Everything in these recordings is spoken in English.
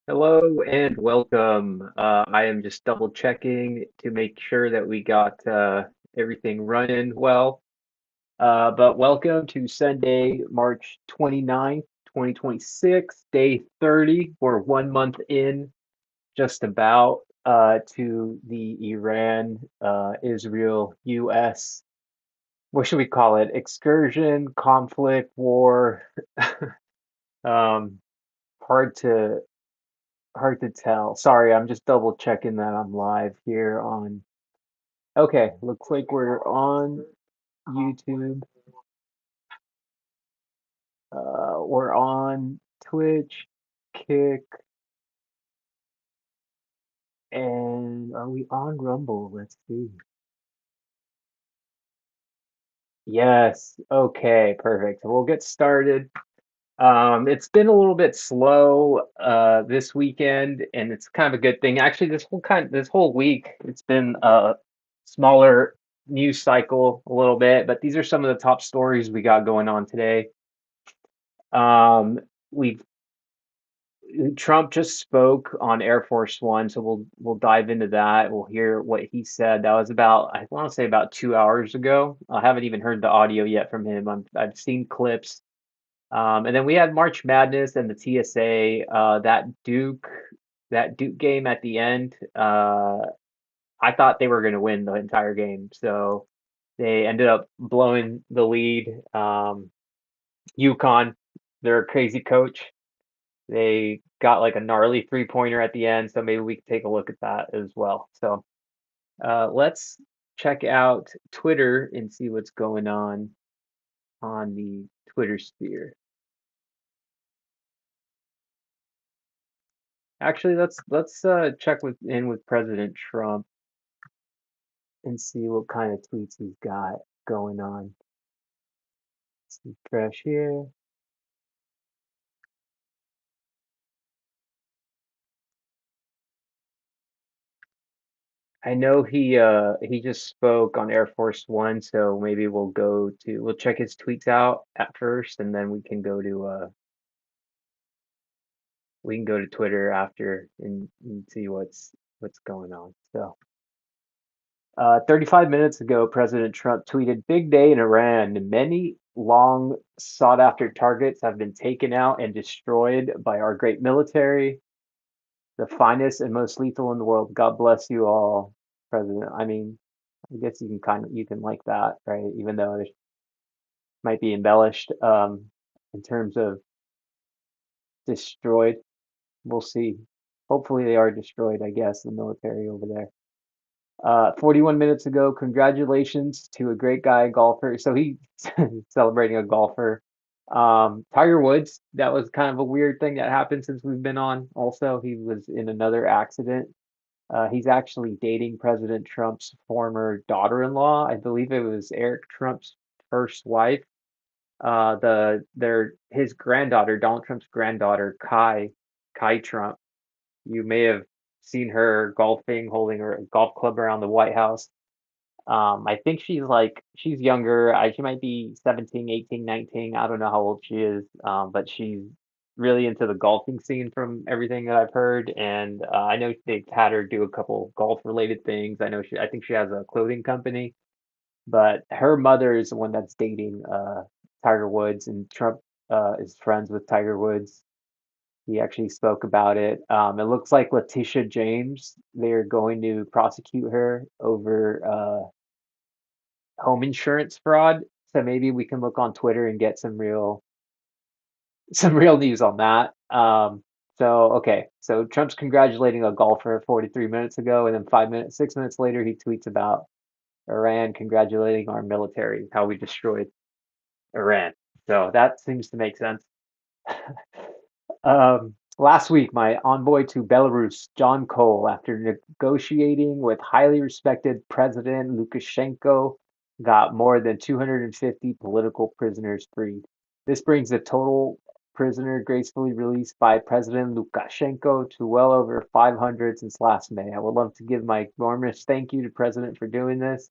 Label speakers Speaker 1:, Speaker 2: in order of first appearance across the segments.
Speaker 1: Hello and welcome. I am just double checking to make sure that we got everything running well. But welcome to Sunday, March 29th, 2026, day 30. We're 1 month in, just about, to the Iran, Israel, US, what should we call it? Excursion, conflict, war. Um, hard to Hard to tell. Sorry, I'm just double checking that I'm live here on. Okay, looks like we're on YouTube. We're on Twitch, Kick, and are we on Rumble? Let's see. Yes. Okay, perfect. We'll get started. It's been a little bit slow this weekend, and it's kind of a good thing. Actually, this whole week, it's been a smaller news cycle a little bit, but these are some of the top stories we got going on today. We've Trump just spoke on Air Force One, so we'll dive into that. We'll hear what he said. That was about, I want to say, about 2 hours ago. I haven't even heard the audio yet from him. I've seen clips. And then we had March Madness and the TSA. That Duke game at the end. I thought they were going to win the entire game, so they ended up blowing the lead. UConn, their crazy coach, they got like a gnarly three-pointer at the end, so maybe we can take a look at that as well. So let's check out Twitter and see what's going on the Twitter sphere. Actually, let's check with President Trump and see what kind of tweets he's got going on. Let's see, fresh here. I know he just spoke on Air Force One, so maybe we'll check his tweets out at first, and then we can go to Twitter after and see what's going on. So 35 minutes ago, President Trump tweeted, "Big day in Iran. Many long sought after targets have been taken out and destroyed by our great military, the finest and most lethal in the world. God bless you all, President." I mean, I guess you can like that, right? Even though it might be embellished in terms of destroyed. We'll see. Hopefully they are destroyed, I guess, the military over there. 41 minutes ago, congratulations to a great guy golfer. So he celebrating a golfer. Tiger Woods, that was kind of a weird thing that happened since we've been on. Also, he was in another accident. He's actually dating President Trump's former daughter-in-law. I believe it was Eric Trump's first wife. His granddaughter, Donald Trump's granddaughter, Kai Trump. You may have seen her golfing, holding her golf club around the White House. I think she's younger. She might be 17, 18, 19. I don't know how old she is. But she's really into the golfing scene from everything that I've heard. And I know they've had her do a couple golf related things. I think she has a clothing company, but her mother is the one that's dating Tiger Woods, and Trump is friends with Tiger Woods. He actually spoke about it. It looks like Letitia James, they're going to prosecute her over home insurance fraud. So maybe we can look on Twitter and get some real news on that. Okay, so Trump's congratulating a golfer 43 minutes ago, and then 6 minutes later, he tweets about Iran congratulating our military, how we destroyed Iran. So that seems to make sense. Last week, my envoy to Belarus, John Cole, after negotiating with highly respected President Lukashenko, got more than 250 political prisoners freed. This brings the total prisoner gracefully released by President Lukashenko to well over 500 since last May. I would love to give my warmest thank you to President for doing this.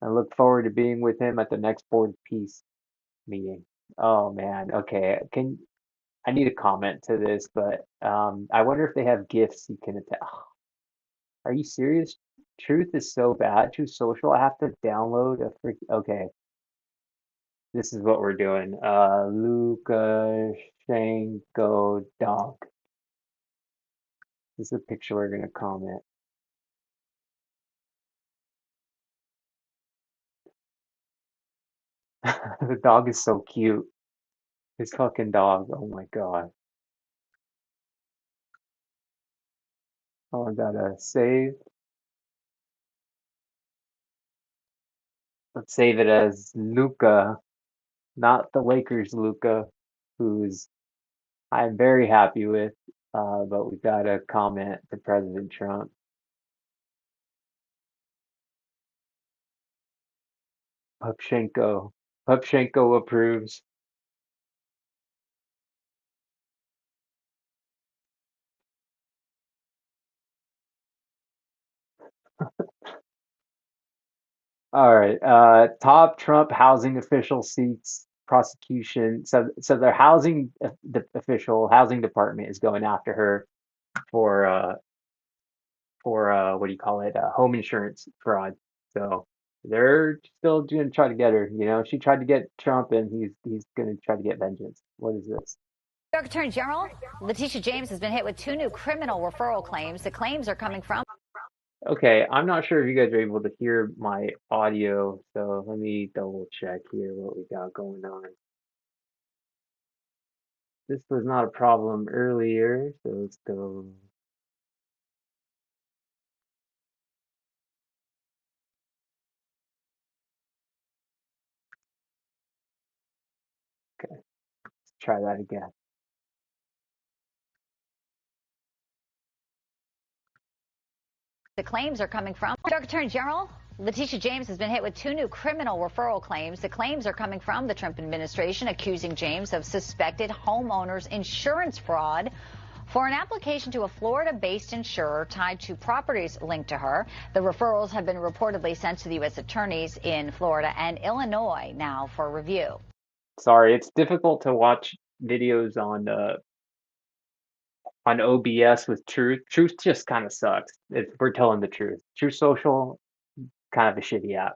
Speaker 1: I look forward to being with him at the next board peace meeting. Oh man, okay. I need to comment to this, but I wonder if they have gifts you can attach. Are you serious? Truth is so bad. Truth Social. I have to download a freak. Okay, this is what we're doing. Lukashenko dog. This is a picture we're gonna comment. The dog is so cute. This fucking dog. Oh my God. Oh, I gotta save. Let's save it as Luca, not the Lakers Luca, who's I'm very happy with. But we gotta comment to President Trump. Pupchenko. Pupchenko approves. All right. Top Trump housing official seeks prosecution. So their the official housing department is going after her for what do you call it? Home insurance fraud. So they're still going to try to get her. You know, she tried to get Trump, and he's going to try to get vengeance. What is this?
Speaker 2: New York Attorney General Letitia James has been hit with two new criminal referral claims. The claims are coming from
Speaker 1: Okay, I'm not sure if you guys are able to hear my audio, so let me double check here what we got going on. This was not a problem earlier, so let's go. Okay, let's try that again.
Speaker 2: the claims are coming from New York Attorney General Letitia James has been hit with two new criminal referral claims. The claims are coming from the Trump administration, accusing James of suspected homeowners insurance fraud for an application to a Florida-based insurer tied to properties linked to her. The referrals have been reportedly sent to the U.S. attorneys in Florida and Illinois now for review.
Speaker 1: Sorry, it's difficult to watch videos on OBS with Truth. Truth just kind of sucks. We're telling the truth. Truth Social, kind of a shitty app.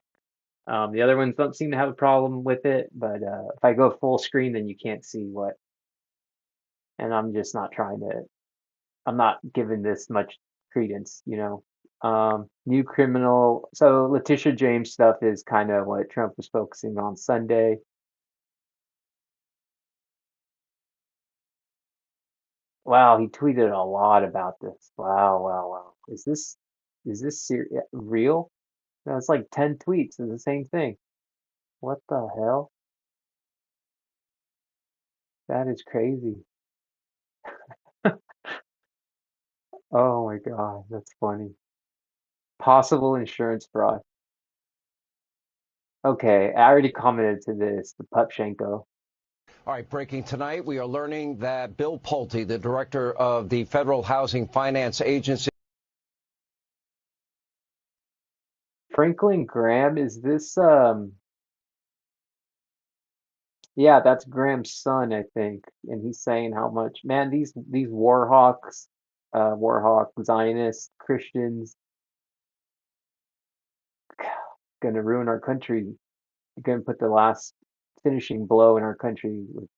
Speaker 1: The other ones don't seem to have a problem with it, but if I go full screen, then you can't see what. And I'm just not trying to. I'm not giving this much credence, you know. New criminal. So Letitia James stuff is kind of what Trump was focusing on Sunday. Wow, he tweeted a lot about this. Wow, wow, wow. Is this real? No, it's like 10 tweets of the same thing. What the hell? That is crazy. Oh my God, that's funny. Possible insurance fraud. Okay, I already commented to this, the Pupchenko.
Speaker 3: All right, breaking tonight, we are learning that Bill Pulte, the director of the Federal Housing Finance Agency.
Speaker 1: Franklin Graham, is this yeah, that's Graham's son, I think. And he's saying how much, man, these war hawks, war hawk Zionist Christians gonna ruin our country. Gonna put the last finishing blow in our country with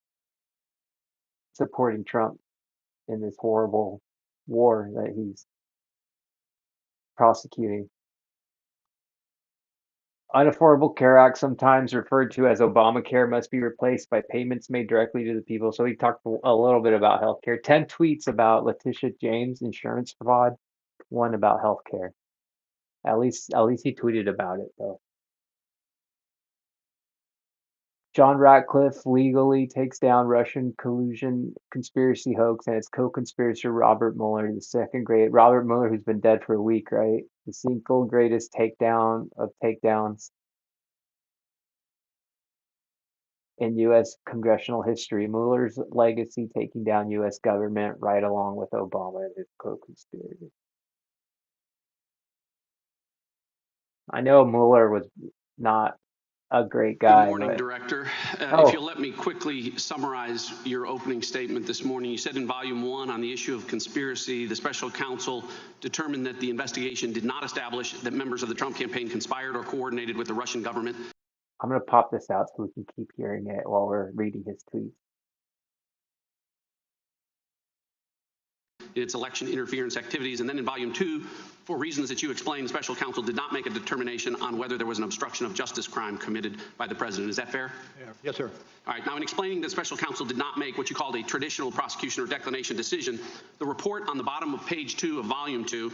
Speaker 1: supporting Trump in this horrible war that he's prosecuting. Unaffordable Care Act, sometimes referred to as Obamacare, must be replaced by payments made directly to the people. So he talked a little bit about healthcare. 10 tweets about Letitia James insurance fraud, one about healthcare. At least he tweeted about it though. John Ratcliffe legally takes down Russian collusion conspiracy hoax and its co-conspirator Robert Mueller, the second great Robert Mueller, who's been dead for a week, right? The single greatest takedown of takedowns in U.S. congressional history. Mueller's legacy taking down U.S. government right along with Obama and his co-conspirators. I know Mueller was not a great
Speaker 4: Good
Speaker 1: guy,
Speaker 4: morning,
Speaker 1: but
Speaker 4: Director. If
Speaker 1: oh,
Speaker 4: you'll let me quickly summarize your opening statement this morning. You said in Volume 1 on the issue of conspiracy, the special counsel determined that the investigation did not establish that members of the Trump campaign conspired or coordinated with the Russian government
Speaker 1: I'm gonna pop this out so we can keep hearing it while we're reading his tweets.
Speaker 4: in its election interference activities. And then in Volume 2, for reasons that you explained, the special counsel did not make a determination on whether there was an obstruction of justice crime committed by the president. Is that fair?
Speaker 5: Yeah. Yes, sir.
Speaker 4: All right. Now, in explaining that special counsel did not make what you called a traditional prosecution or declination decision, the report on the bottom of page 2 of Volume 2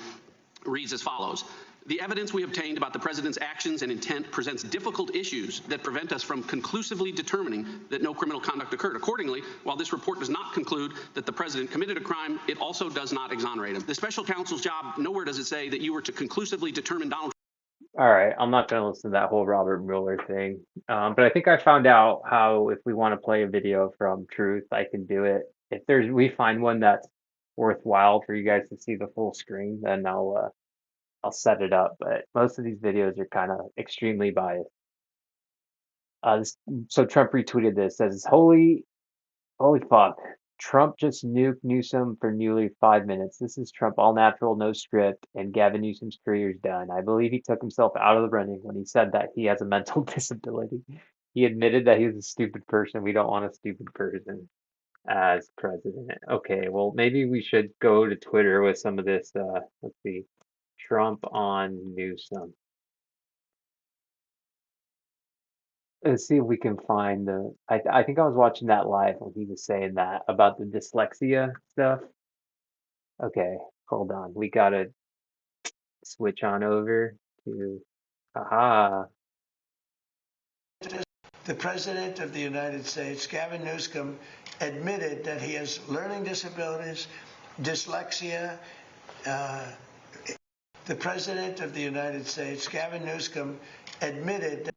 Speaker 4: reads as follows. The evidence we obtained about the president's actions and intent presents difficult issues that prevent us from conclusively determining that no criminal conduct occurred. Accordingly, while this report does not conclude that the president committed a crime, it also does not exonerate him. The special counsel's job, nowhere does it say that you were to conclusively determine Donald.
Speaker 1: All right, I'm not gonna listen to that whole Robert Mueller thing, but I think I found out how if we want to play a video from Truth, I can do it. If we find one that's worthwhile for you guys to see the full screen, then I'll set it up. But most of these videos are kind of extremely biased. So Trump retweeted this, says, holy fuck. Trump just nuked Newsom for nearly 5 minutes. This is Trump all natural, no script, and Gavin Newsom's career is done. I believe he took himself out of the running when he said that he has a mental disability. He admitted that he was a stupid person. We don't want a stupid person as president. Okay, well, maybe we should go to Twitter with some of this. Let's see. Trump on Newsom. Let's see if we can find the. I think I was watching that live when he was saying that about the dyslexia stuff. Okay, hold on. We gotta switch on over to. Aha.
Speaker 6: The President of the United States, Gavin Newsom, admitted that he has learning disabilities, dyslexia. The President of the United States, Gavin Newsom, admitted that.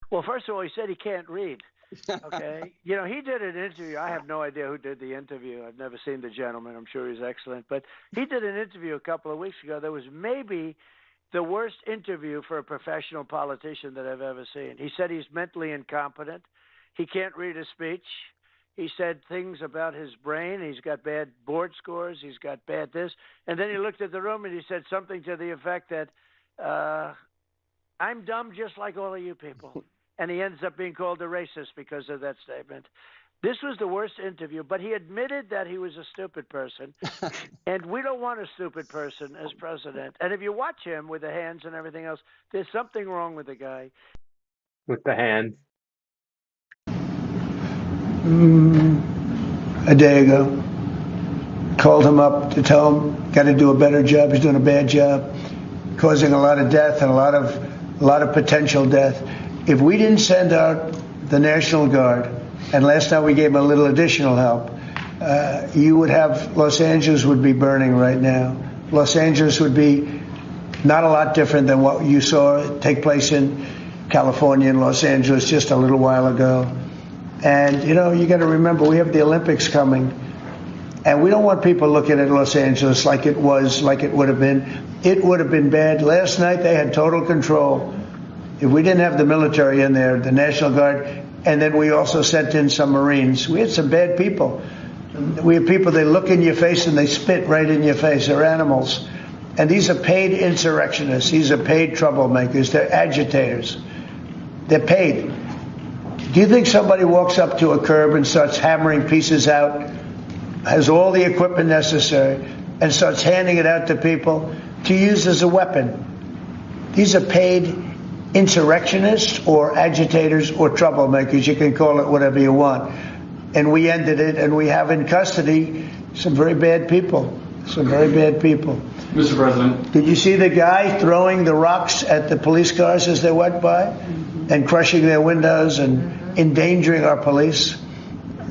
Speaker 5: Well, first of all, he said he can't read. Okay. You know, he did an interview. I have no idea who did the interview. I've never seen the gentleman. I'm sure he's excellent. But he did an interview a couple of weeks ago that was maybe the worst interview for a professional politician that I've ever seen. He said he's mentally incompetent. He can't read a speech. He said things about his brain. He's got bad board scores. He's got bad this. And then he looked at the room and he said something to the effect that, I'm dumb just like all of you people. And he ends up being called a racist because of that statement. This was the worst interview, but he admitted that he was a stupid person. And we don't want a stupid person as president. And if you watch him with the hands and everything else, there's something wrong with the guy.
Speaker 1: With the hands.
Speaker 6: A day ago, called him up to tell him, got to do a better job. He's doing a bad job, causing a lot of death and a lot of potential death. If we didn't send out the National Guard, and last night we gave him a little additional help, you would have, Los Angeles would be burning right now. Los Angeles would be not a lot different than what you saw take place in California and Los Angeles just a little while ago. And, you know, you got to remember, we have the Olympics coming. And we don't want people looking at Los Angeles like it would have been. It would have been bad. Last night they had total control. If we didn't have the military in there, the National Guard, and then we also sent in some Marines, we had some bad people. We have people, they look in your face and they spit right in your face. They're animals. And these are paid insurrectionists. These are paid troublemakers. They're agitators. They're paid. Do you think somebody walks up to a curb and starts hammering pieces out, has all the equipment necessary, and starts handing it out to people to use as a weapon? These are paid insurrectionists or agitators or troublemakers. You can call it whatever you want. And we ended it, and we have in custody some very bad people. Some very bad people.
Speaker 7: Mr. President.
Speaker 6: Did you see the guy throwing the rocks at the police cars as they went by and crushing their windows and endangering our police?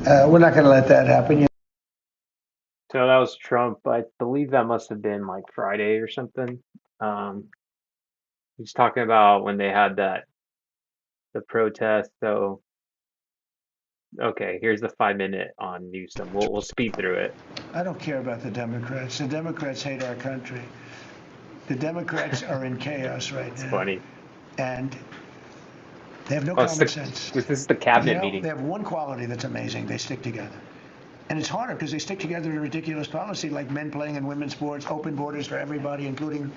Speaker 6: We're not going to let that happen.
Speaker 1: So that was Trump. I believe that must have been like Friday or something. He's talking about when they had the protest. So, okay, here's the 5 minute on Newsom. We'll speed through it.
Speaker 6: I don't care about the Democrats. The Democrats hate our country. The Democrats are in chaos right
Speaker 1: It's
Speaker 6: now,
Speaker 1: funny.
Speaker 6: and they have no
Speaker 1: Oh,
Speaker 6: common sense.
Speaker 1: this is the
Speaker 6: You
Speaker 1: cabinet
Speaker 6: know,
Speaker 1: meeting.
Speaker 6: they have one quality that's amazing. They stick together. And it's harder because they stick together in ridiculous policy like men playing in women's sports, open borders for everybody, including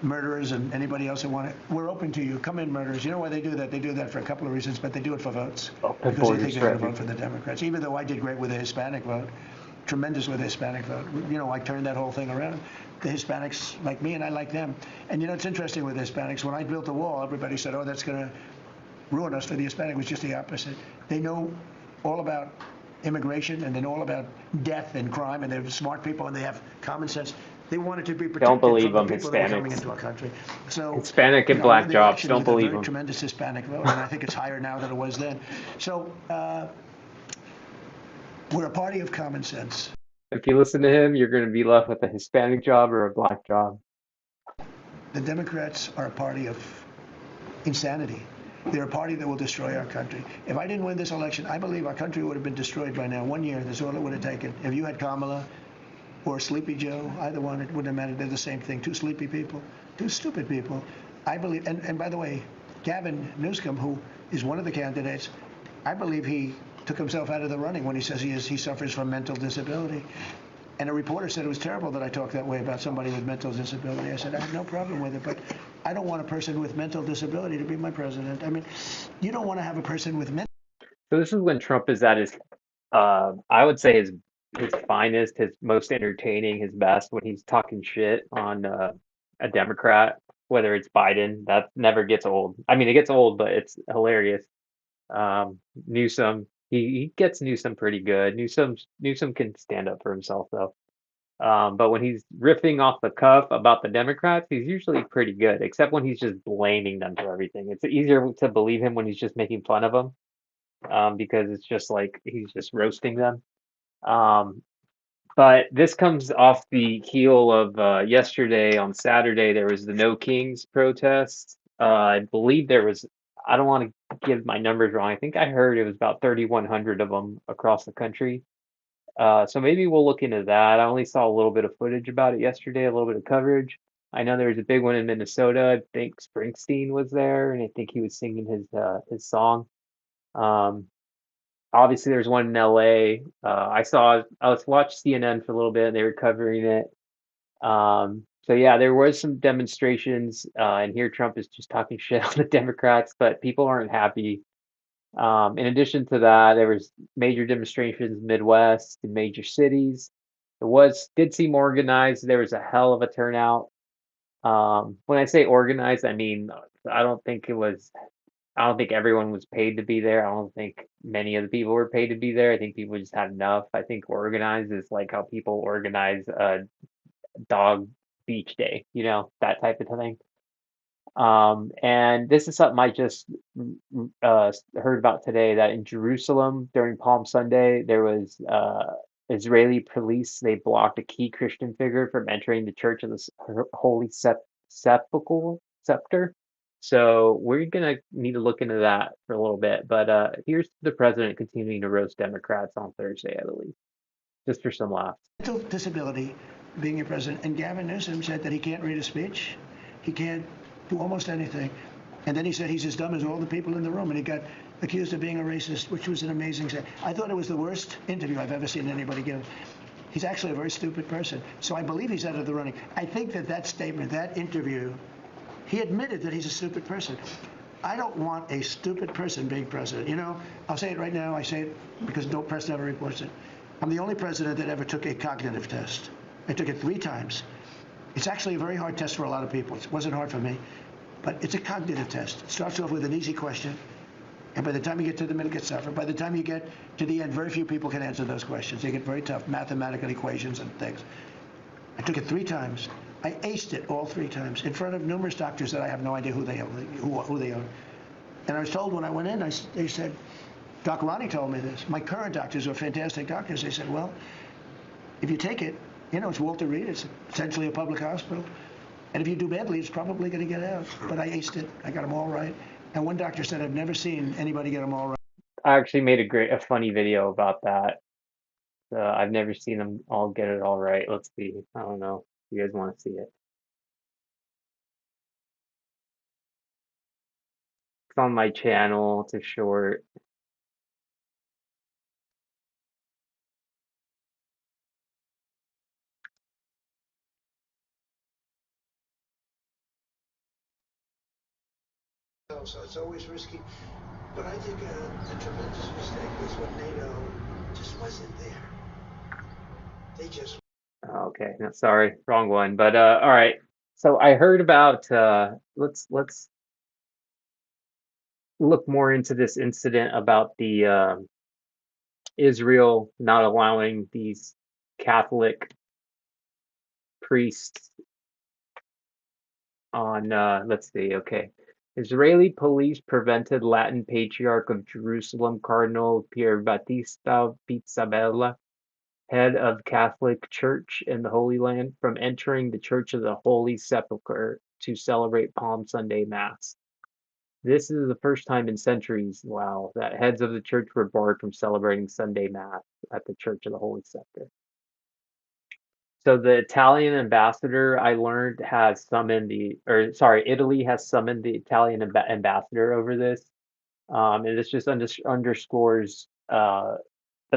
Speaker 6: murderers and anybody else who want it. We're open to you. Come in, murderers. You know why they do that? They do that for a couple of reasons, but they do it for votes
Speaker 1: Open
Speaker 6: because they think
Speaker 1: borders
Speaker 6: they're
Speaker 1: for
Speaker 6: going to vote for
Speaker 1: everybody.
Speaker 6: the Democrats. Even though I did great with the Hispanic vote, tremendous with the Hispanic vote. You know, I turned that whole thing around. The Hispanics like me, and I like them. And you know, it's interesting with the Hispanics. When I built the wall, everybody said, "Oh, that's going to ruin us." For the Hispanic, it was just the opposite. They know all about immigration, and they know all about death and crime, and they're smart people, and they have common sense. They wanted to be
Speaker 1: Don't
Speaker 6: protected
Speaker 1: believe
Speaker 6: from the
Speaker 1: them,
Speaker 6: people that were coming
Speaker 1: Hispanics.
Speaker 6: into our country. So,
Speaker 1: Hispanic
Speaker 6: you
Speaker 1: and
Speaker 6: know, I won
Speaker 1: black
Speaker 6: the
Speaker 1: jobs.
Speaker 6: election
Speaker 1: Don't
Speaker 6: with a
Speaker 1: believe
Speaker 6: very
Speaker 1: them.
Speaker 6: tremendous Hispanic vote, and I think it's higher now than it was then. So, we're a party of common sense.
Speaker 1: If you listen to him, you're going to be left with a Hispanic job or a black job.
Speaker 6: The Democrats are a party of insanity. They're a party that will destroy our country. If I didn't win this election, I believe our country would have been destroyed by now. 1 year, that's all it would have taken. If you had Kamala or Sleepy Joe, either one, it wouldn't have mattered. They're the same thing. Two sleepy people, two stupid people. I believe, and by the way, Gavin Newsom, who is one of the candidates, I believe he took himself out of the running when he says he suffers from mental disability. And a reporter said it was terrible that I talked that way about somebody with mental disability. I said, I have no problem with it, but I don't want a person with mental disability to be my president. I mean, you don't want to have a person with mental.
Speaker 1: So this is when Trump is at his, I would say his finest, his most entertaining, his best, when he's talking shit on a Democrat, whether it's Biden. That never gets old. I mean, it gets old, but it's hilarious. Newsom, he gets Newsom pretty good. Newsom can stand up for himself though. But when he's riffing off the cuff about the Democrats, he's usually pretty good, except when he's just blaming them for everything. It's easier to believe him when he's just making fun of them, because it's just like he's just roasting them. Um, but this comes off the heel of yesterday on Saturday, there was the No Kings protest. I believe there was, I don't want to give my numbers wrong. I think I heard it was about 3,100 of them across the country. So maybe we'll look into that. I only saw a little bit of footage about it yesterday, a little bit of coverage. I know there was a big one in Minnesota. I think Springsteen was there, and I think he was singing his song. Um, Obviously, there's one in LA. I was watched CNN for a little bit, and they were covering it. So yeah, there was some demonstrations, and here Trump is just talking shit on the Democrats, but people aren't happy. In addition to that, there was major demonstrations in the Midwest in major cities. Did seem organized. There was a hell of a turnout. When I say organized, I mean I don't think it was. I don't think everyone was paid to be there. I don't think many of the people were paid to be there. I think people just had enough. I think organized is like how people organize a dog beach day, that type of thing. And this is something I just heard about today that in Jerusalem during Palm Sunday, there was Israeli police. They blocked a key Christian figure from entering the Church of the Holy Sepulchre. Scepter. So we're gonna need to look into that for a little bit. But here's the president continuing to roast Democrats on Thursday, I believe, just for some laughs.
Speaker 6: Mental disability being a president. And Gavin Newsom said that he can't read a speech. He can't do almost anything. And then he said he's as dumb as all the people in the room. And he got accused of being a racist, which was an amazing thing. I thought it was the worst interview I've ever seen anybody give. He's actually a very stupid person. So I believe he's out of the running. I think that statement, that interview, he admitted that he's a stupid person. I don't want a stupid person being president. You know, I'll say it right now. I say it because no press never reports it. I'm the only president that ever took a cognitive test. I took it 3 times. It's actually a very hard test for a lot of people. It wasn't hard for me, but it's a cognitive test. It starts off with an easy question, and by the time you get to the middle, it gets tougher. By the time you get to the end, very few people can answer those questions. They get very tough mathematical equations and things. I took it 3 times. I aced it all 3 times in front of numerous doctors that I have no idea who they are. And I was told when I went in, they said, Doc Ronnie told me this. My current doctors are fantastic doctors. They said, well, if you take it, it's Walter Reed. It's essentially a public hospital. And if you do badly, it's probably going to get out. But I aced it. I got them all right. And one doctor said, I've never seen anybody get them all right.
Speaker 1: I actually made a funny video about that. I've never seen them all get it all right. Let's see. I don't know. You guys want to see it? It's on my channel. It's a short.
Speaker 6: So it's always risky. But I think a tremendous mistake was when NATO just wasn't there. They just
Speaker 1: Okay, no, sorry, wrong one. But all right. So I heard about let's look more into this incident about the Israel not allowing these Catholic priests on let's see, okay. Israeli police prevented Latin Patriarch of Jerusalem Cardinal Pier Battista Pizzabella, head of Catholic Church in the Holy Land, from entering the Church of the Holy Sepulchre to celebrate Palm Sunday Mass. This is the first time in centuries, wow, that heads of the church were barred from celebrating Sunday Mass at the Church of the Holy Sepulchre. So the Italian ambassador, I learned, has summoned Italy has summoned the Italian ambassador over this. And this just underscores the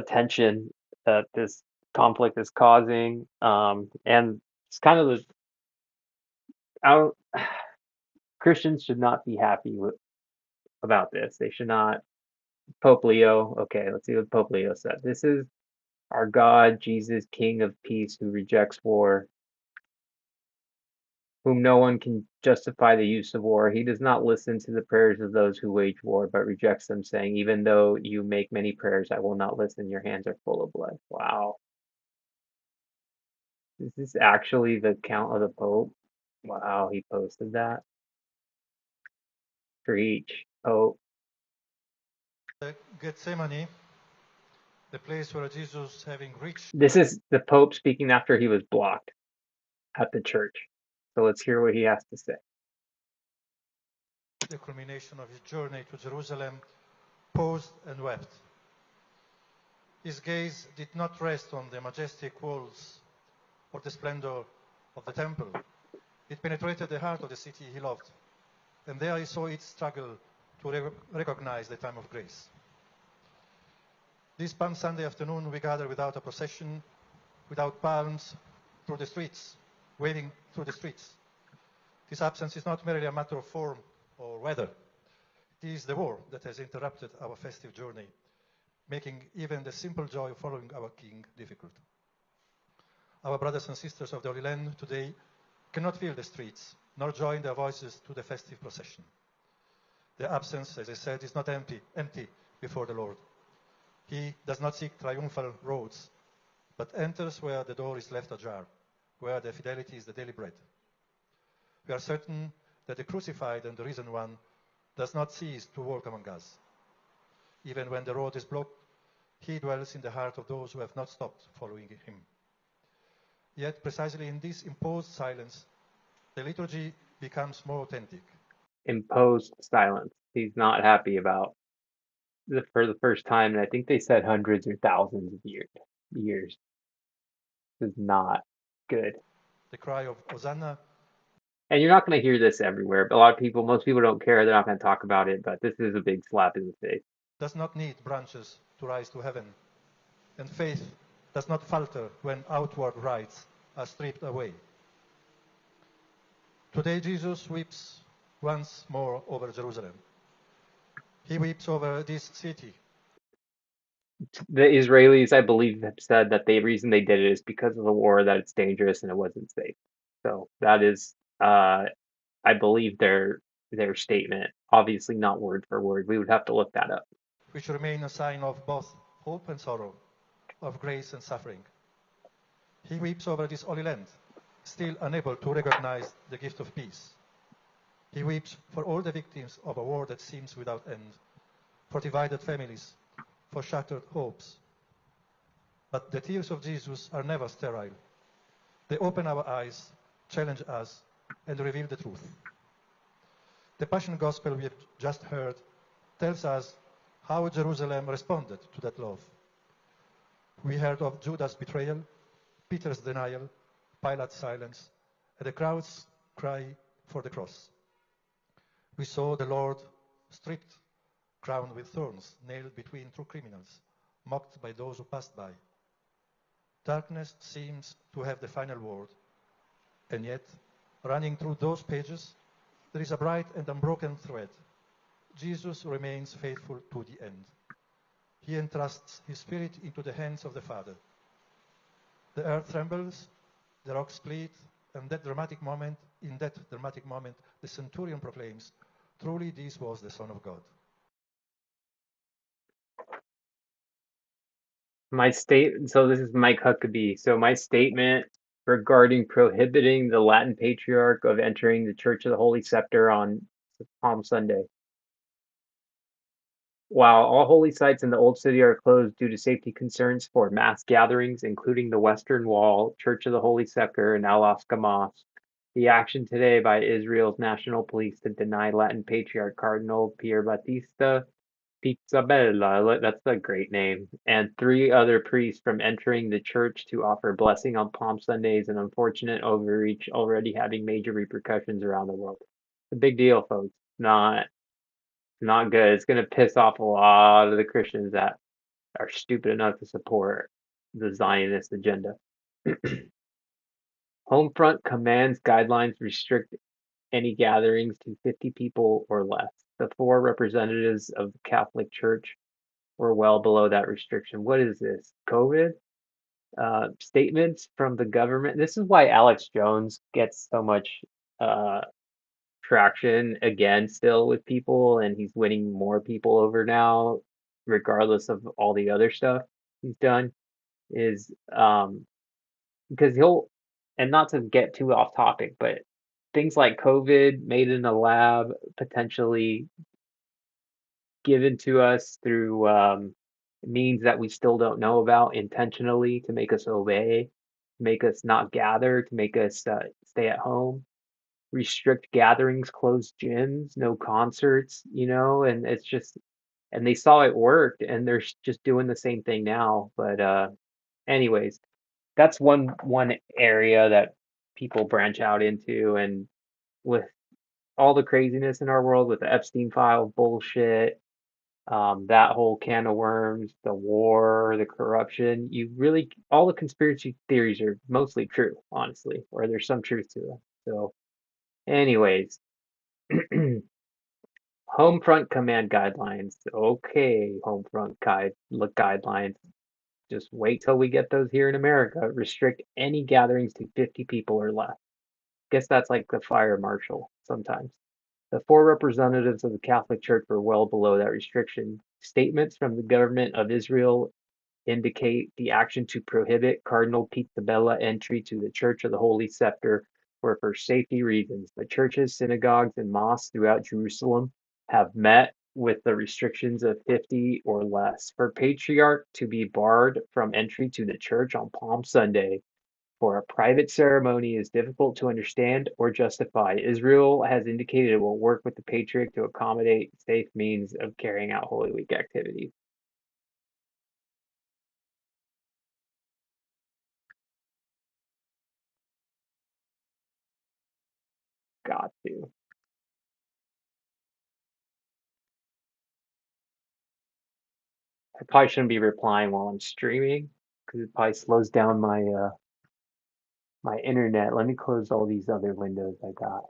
Speaker 1: tension that this conflict is causing. And it's kind of I don't, Christians should not be happy about this. They should not. Pope Leo, okay, let's see what Pope Leo said. This is our God, Jesus, King of peace, who rejects war, whom no one can justify the use of war. He does not listen to the prayers of those who wage war, but rejects them, saying, even though you make many prayers, I will not listen. Your hands are full of blood. Wow. Is this actually the count of the Pope? Wow, he posted that. Preach, Pope.
Speaker 7: Gethsemane, the place where Jesus, having reached
Speaker 1: This is the Pope speaking after he was blocked at the church. So let's hear what he has to say.
Speaker 7: the culmination of his journey to Jerusalem, paused and wept. His gaze did not rest on the majestic walls or the splendor of the temple. It penetrated the heart of the city he loved, and there he saw its struggle to recognize the time of grace. This Palm Sunday afternoon, we gather without a procession, without palms, through the streets, waving through the streets. This absence is not merely a matter of form or weather. It is the war that has interrupted our festive journey, making even the simple joy of following our King difficult. Our brothers and sisters of the Holy Land today cannot fill the streets, nor join their voices to the festive procession. Their absence, as I said, is not empty before the Lord. He does not seek triumphal roads, but enters where the door is left ajar, where the fidelity is the daily bread. We are certain that the crucified and the risen one does not cease to work among us. Even when the road is blocked, he dwells in the heart of those who have not stopped following him. Yet precisely in this imposed silence, the liturgy becomes more authentic.
Speaker 1: Imposed silence. He's not happy about for the first time, and I think they said hundreds or thousands of years. This is not good.
Speaker 7: The cry of Hosanna.
Speaker 1: And you're not going to hear this everywhere. But most people don't care. They're not going to talk about it. But this is a big slap in the face.
Speaker 7: Does not need branches to rise to heaven, and faith does not falter when outward rites are stripped away. Today Jesus weeps once more over Jerusalem. He weeps over this city.
Speaker 1: The Israelis, I believe, have said that the reason they did it is because of the war, that it's dangerous and it wasn't safe. So that is, I believe, their statement. Obviously not word for word. We would have to look that up.
Speaker 7: Which remain a sign of both hope and sorrow, of grace and suffering. He weeps over this Holy Land, still unable to recognize the gift of peace. He weeps for all the victims of a war that seems without end, for divided families, for shattered hopes. But the tears of Jesus are never sterile. They open our eyes, challenge us, and reveal the truth. The Passion Gospel we have just heard tells us how Jerusalem responded to that love. We heard of Judas' betrayal, Peter's denial, Pilate's silence, and the crowd's cry for the cross. We saw the Lord street crowned with thorns, nailed between two criminals, mocked by those who passed by. Darkness seems to have the final word, and yet, running through those pages, there is a bright and unbroken thread. Jesus remains faithful to the end. He entrusts his spirit into the hands of the Father. The earth trembles, the rocks split, and in that dramatic moment, the centurion proclaims, "Truly this was the Son of God."
Speaker 1: So this is Mike Huckabee. So my statement regarding prohibiting the Latin Patriarch of entering the Church of the Holy Scepter on Palm Sunday. While all holy sites in the Old City are closed due to safety concerns for mass gatherings, including the Western Wall, Church of the Holy Scepter, and Al-Aqsa Mosque, the action today by Israel's National Police to deny Latin Patriarch Cardinal Pier Battista Pizzabella, that's a great name, and 3 other priests from entering the church to offer blessing on Palm Sunday is an unfortunate overreach already having major repercussions around the world. It's a big deal, folks. Not good. It's going to piss off a lot of the Christians that are stupid enough to support the Zionist agenda. Homefront commands guidelines restrict any gatherings to 50 people or less. The 4 representatives of the Catholic Church were well below that restriction. What is this? COVID? Statements from the government. This is why Alex Jones gets so much traction again still with people, and he's winning more people over now, regardless of all the other stuff he's done, is because and not to get too off topic, but things like COVID made in a lab, potentially given to us through means that we still don't know about intentionally to make us obey, make us not gather, to make us stay at home, restrict gatherings, close gyms, no concerts, and it's just, and they saw it worked, and they're just doing the same thing now. But anyways, that's one area that people branch out into, and with all the craziness in our world with the Epstein file bullshit, that whole can of worms, the war, the corruption, all the conspiracy theories are mostly true, honestly, or there's some truth to them. So anyways, Homefront command guidelines. Okay, Homefront guidelines. Just wait till we get those here in America. Restrict any gatherings to 50 people or less. Guess that's like the fire marshal sometimes. The 4 representatives of the Catholic Church were well below that restriction. Statements from the government of Israel indicate the action to prohibit Cardinal Pizzabella entry to the Church of the Holy Scepter were for safety reasons. The churches, synagogues, and mosques throughout Jerusalem have met with the restrictions of 50 or less. For Patriarch to be barred from entry to the church on Palm Sunday for a private ceremony is difficult to understand or justify. Israel has indicated it will work with the Patriarch to accommodate safe means of carrying out Holy Week activities. Got to. I probably shouldn't be replying while I'm streaming because it probably slows down my my internet. Let me close all these other windows I got.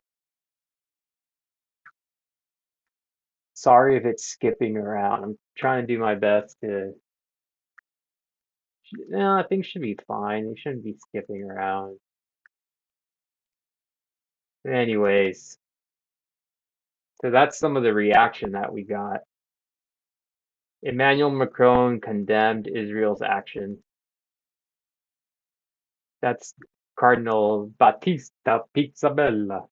Speaker 1: Sorry if it's skipping around. I'm trying to do my best to. No, I think it should be fine. It shouldn't be skipping around. Anyways, so that's some of the reaction that we got. Emmanuel Macron condemned Israel's action. That's Cardinal Battista Pizzabella.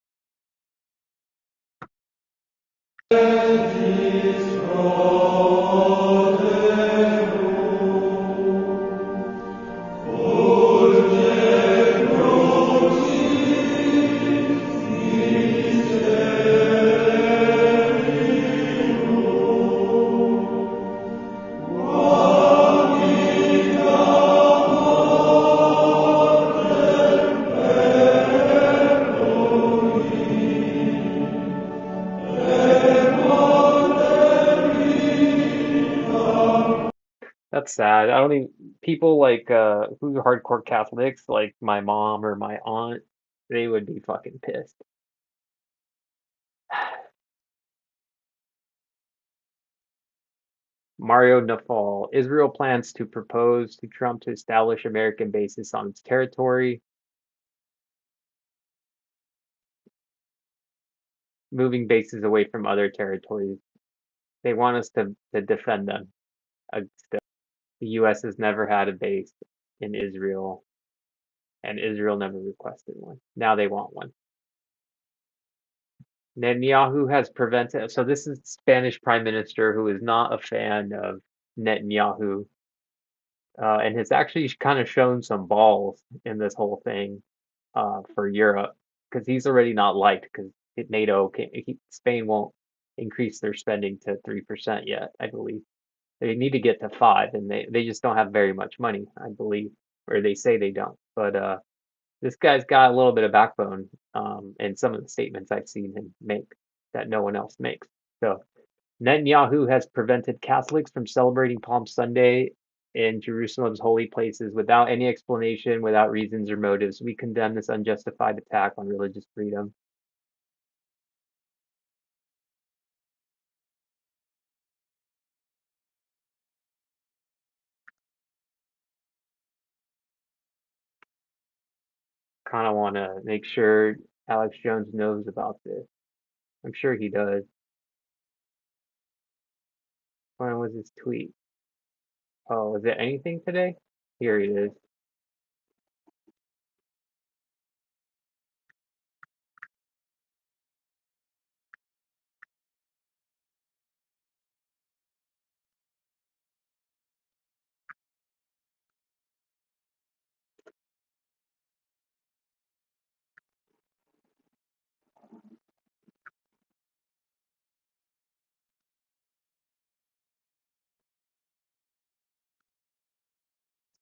Speaker 1: That's sad. I don't even people like who are hardcore Catholics, like my mom or my aunt, they would be fucking pissed. Mario Nafal. Israel plans to propose to Trump to establish American bases on its territory, moving bases away from other territories. They want us to defend them. Still, the U.S. has never had a base in Israel, and Israel never requested one. Now they want one. Netanyahu has prevented. So this is Spanish Prime Minister who is not a fan of Netanyahu, and has actually kind of shown some balls in this whole thing for Europe because he's already not liked because NATO can, Spain won't increase their spending to 3% yet, I believe. They need to get to 5, and they just don't have very much money, I believe, or they say they don't. But this guy's got a little bit of backbone in some of the statements I've seen him make that no one else makes. So Netanyahu has prevented Catholics from celebrating Palm Sunday in Jerusalem's holy places without any explanation, without reasons or motives. We condemn this unjustified attack on religious freedom. Kind of want to make sure Alex Jones knows about this. I'm sure he does. When was his tweet? Oh, is it anything today? Here it is.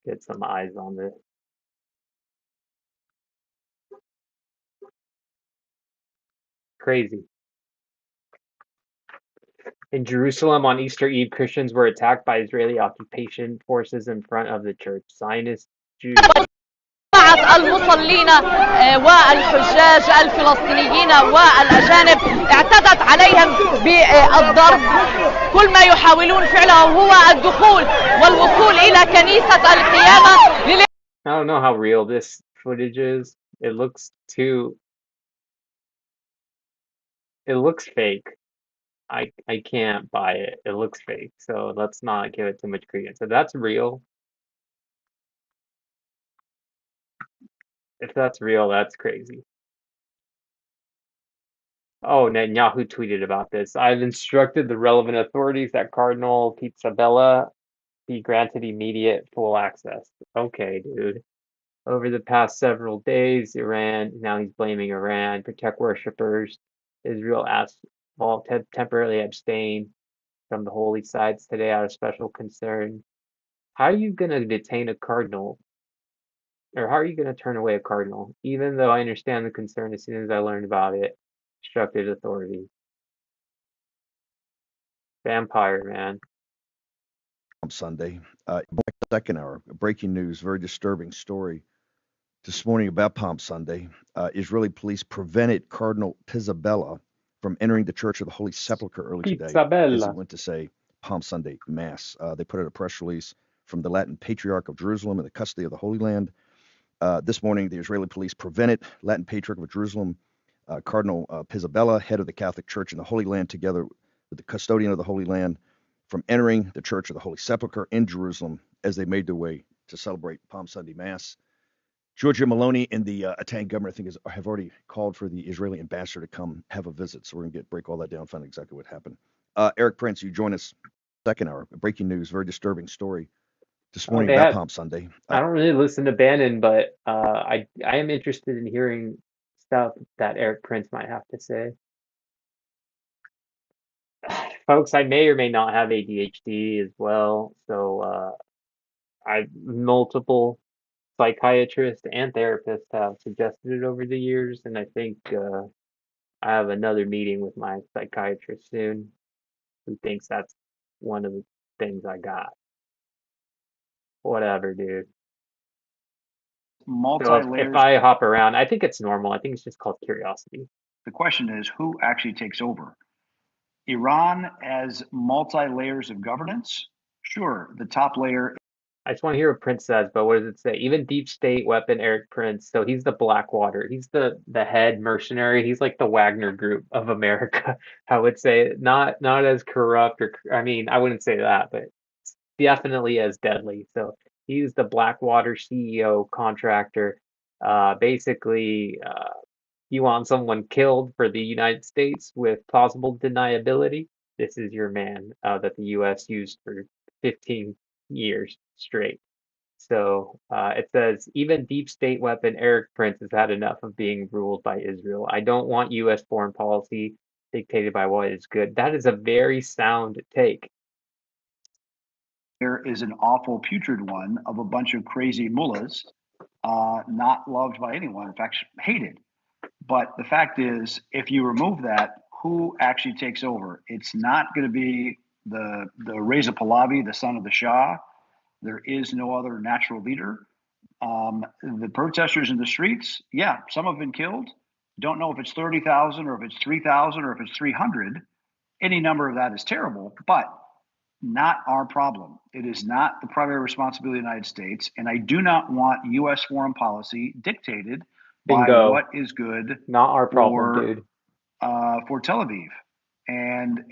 Speaker 1: Get some eyes on this. Crazy. In Jerusalem on Easter Eve, Christians were attacked by Israeli occupation forces in front of the church. Zionist Jews.
Speaker 8: المصلين والحجاج الفلسطينيين والأجانب اعتدت عليهم بالضرب كل ما يحاولون فعله هو الدخول والوصول إلى كنيسة القيامة.
Speaker 1: I don't know how real this footage is. It looks fake. I can't buy it. It looks fake. So let's not give it too much credence. If that's real, that's crazy. Oh, Netanyahu tweeted about this. I've instructed the relevant authorities that Cardinal Pizzabella be granted immediate full access. Okay, dude. Over the past several days, now he's blaming Iran, protect worshippers. Israel asked all temporarily abstain from the holy sites today out of special concern. How are you going to detain a cardinal? Or how are you going to turn away a cardinal? Even though I understand the concern as soon as I learned about it, instructed authorities. Vampire, man.
Speaker 9: Sunday, second hour, breaking news, very disturbing story this morning about Palm Sunday. Israeli police prevented Cardinal Pizzabella from entering the Church of the Holy Sepulchre early today as he went to say Palm Sunday Mass. They put out a press release from the Latin Patriarch of Jerusalem in the custody of the Holy Land. This morning, the Israeli police prevented Latin Patriarch of Jerusalem, Cardinal Pizzabella, head of the Catholic Church in the Holy Land, together with the custodian of the Holy Land, from entering the Church of the Holy Sepulchre in Jerusalem as they made their way to celebrate Palm Sunday Mass. Giorgia Meloni and the Italian government, I think, have already called for the Israeli ambassador to come have a visit. So we're going to break all that down, find exactly what happened. Eric Prince, you join us second hour. Breaking news, very disturbing story this morning about Palm Sunday.
Speaker 1: I don't really listen to Bannon, but I am interested in hearing stuff that Eric Prince might have to say. Folks, I may or may not have ADHD as well, so multiple psychiatrists and therapists have suggested it over the years, and I think I have another meeting with my psychiatrist soon who thinks that's one of the things I got. whatever, dude. So if
Speaker 10: Multi-layers.
Speaker 1: I hop around, I think it's normal. I think it's just called curiosity.
Speaker 10: The question is, who actually takes over? Iran has multi-layers of governance. Sure, the top layer.
Speaker 1: I just want to hear what Prince says, but what does it say? Even deep state weapon Eric Prince. So he's the Blackwater. He's the head mercenary. He's like the Wagner Group of America. I would say not as corrupt or I mean, I wouldn't say that, but definitely as deadly. So he's the Blackwater CEO contractor. Basically, you want someone killed for the United States with plausible deniability? This is your man that the U.S. used for 15 years straight. So it says, even deep state weapon Eric Prince has had enough of being ruled by Israel. I don't want U.S. foreign policy dictated by what is good. That is a very sound take.
Speaker 10: There is an awful putrid one of a bunch of crazy mullahs, not loved by anyone, in fact, hated. But the fact is, if you remove that, who actually takes over? It's not going to be the Reza Pahlavi, the son of the Shah. There is no other natural leader. The protesters in the streets, yeah, some have been killed. Don't know if it's 30,000 or if it's 3,000 or if it's 300. Any number of that is terrible, but not our problem. It is not the primary responsibility of the United States. And I do not want U.S. foreign policy dictated by
Speaker 1: Bingo.
Speaker 10: what is good
Speaker 1: Not our problem, dude.
Speaker 10: For Tel Aviv. And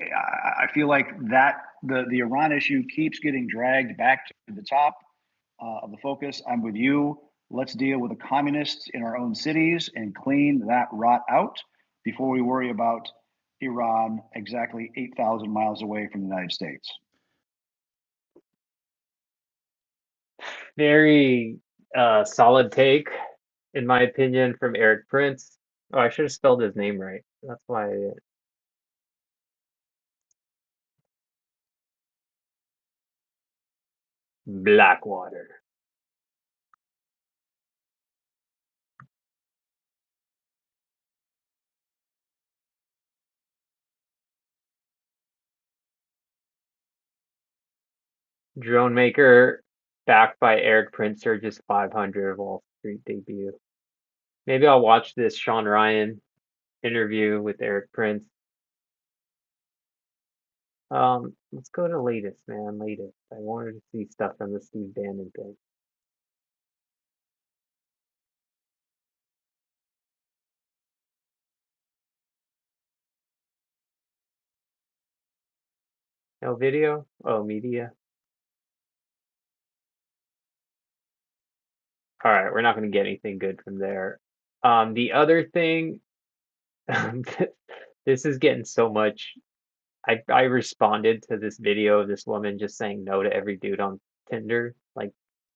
Speaker 10: I feel like that the Iran issue keeps getting dragged back to the top of the focus. I'm with you. Let's deal with the communists in our own cities and clean that rot out before we worry about Iran exactly 8,000 miles away from the United States.
Speaker 1: Very solid take, in my opinion, from Eric Prince. Oh, I should have spelled his name right. That's why. Blackwater. Drone maker backed by Eric Prince surges 500 Wall Street debut. Maybe I'll watch this Sean Ryan interview with Eric Prince. Let's go to latest, man. Latest. I wanted to see stuff on the Steve Bannon thing. No video? Oh, media. All right, we're not going to get anything good from there. The other thing, this is getting so much. I responded to this video of this woman just saying no to every dude on Tinder, like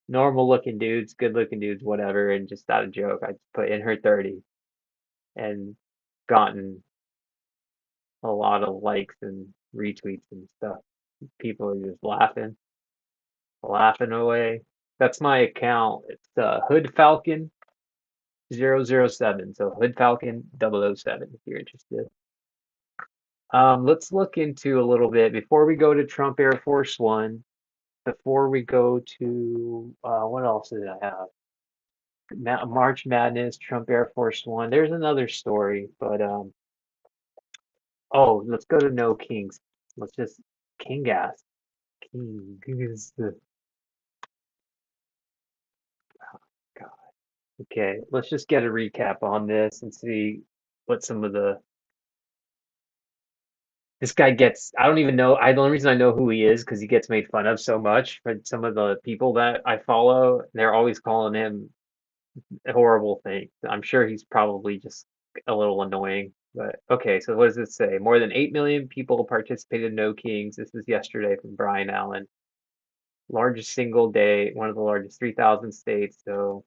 Speaker 1: normal looking dudes, good looking dudes, whatever, and just out of joke, I put in her 30 and gotten a lot of likes and retweets and stuff. People are just laughing away. That's my account. It's Hood Falcon 007. So Hood Falcon 007 if you're interested. Let's look into a little bit before we go to Trump Air Force One. Before we go to what else did I have? March Madness, Trump Air Force One. There's another story, but oh, let's go to No Kings. Let's just King Gas. King is the God. Okay, let's just get a recap on this and see what some of the this guy gets. I don't even know. The only reason I know who he is because he gets made fun of so much for some of the people that I follow. They're always calling him horrible things. I'm sure he's probably just a little annoying. But okay, so what does it say? More than 8 million people participated in No Kings. This is yesterday from Brian Allen. Largest single day, one of the largest 3,000 states. So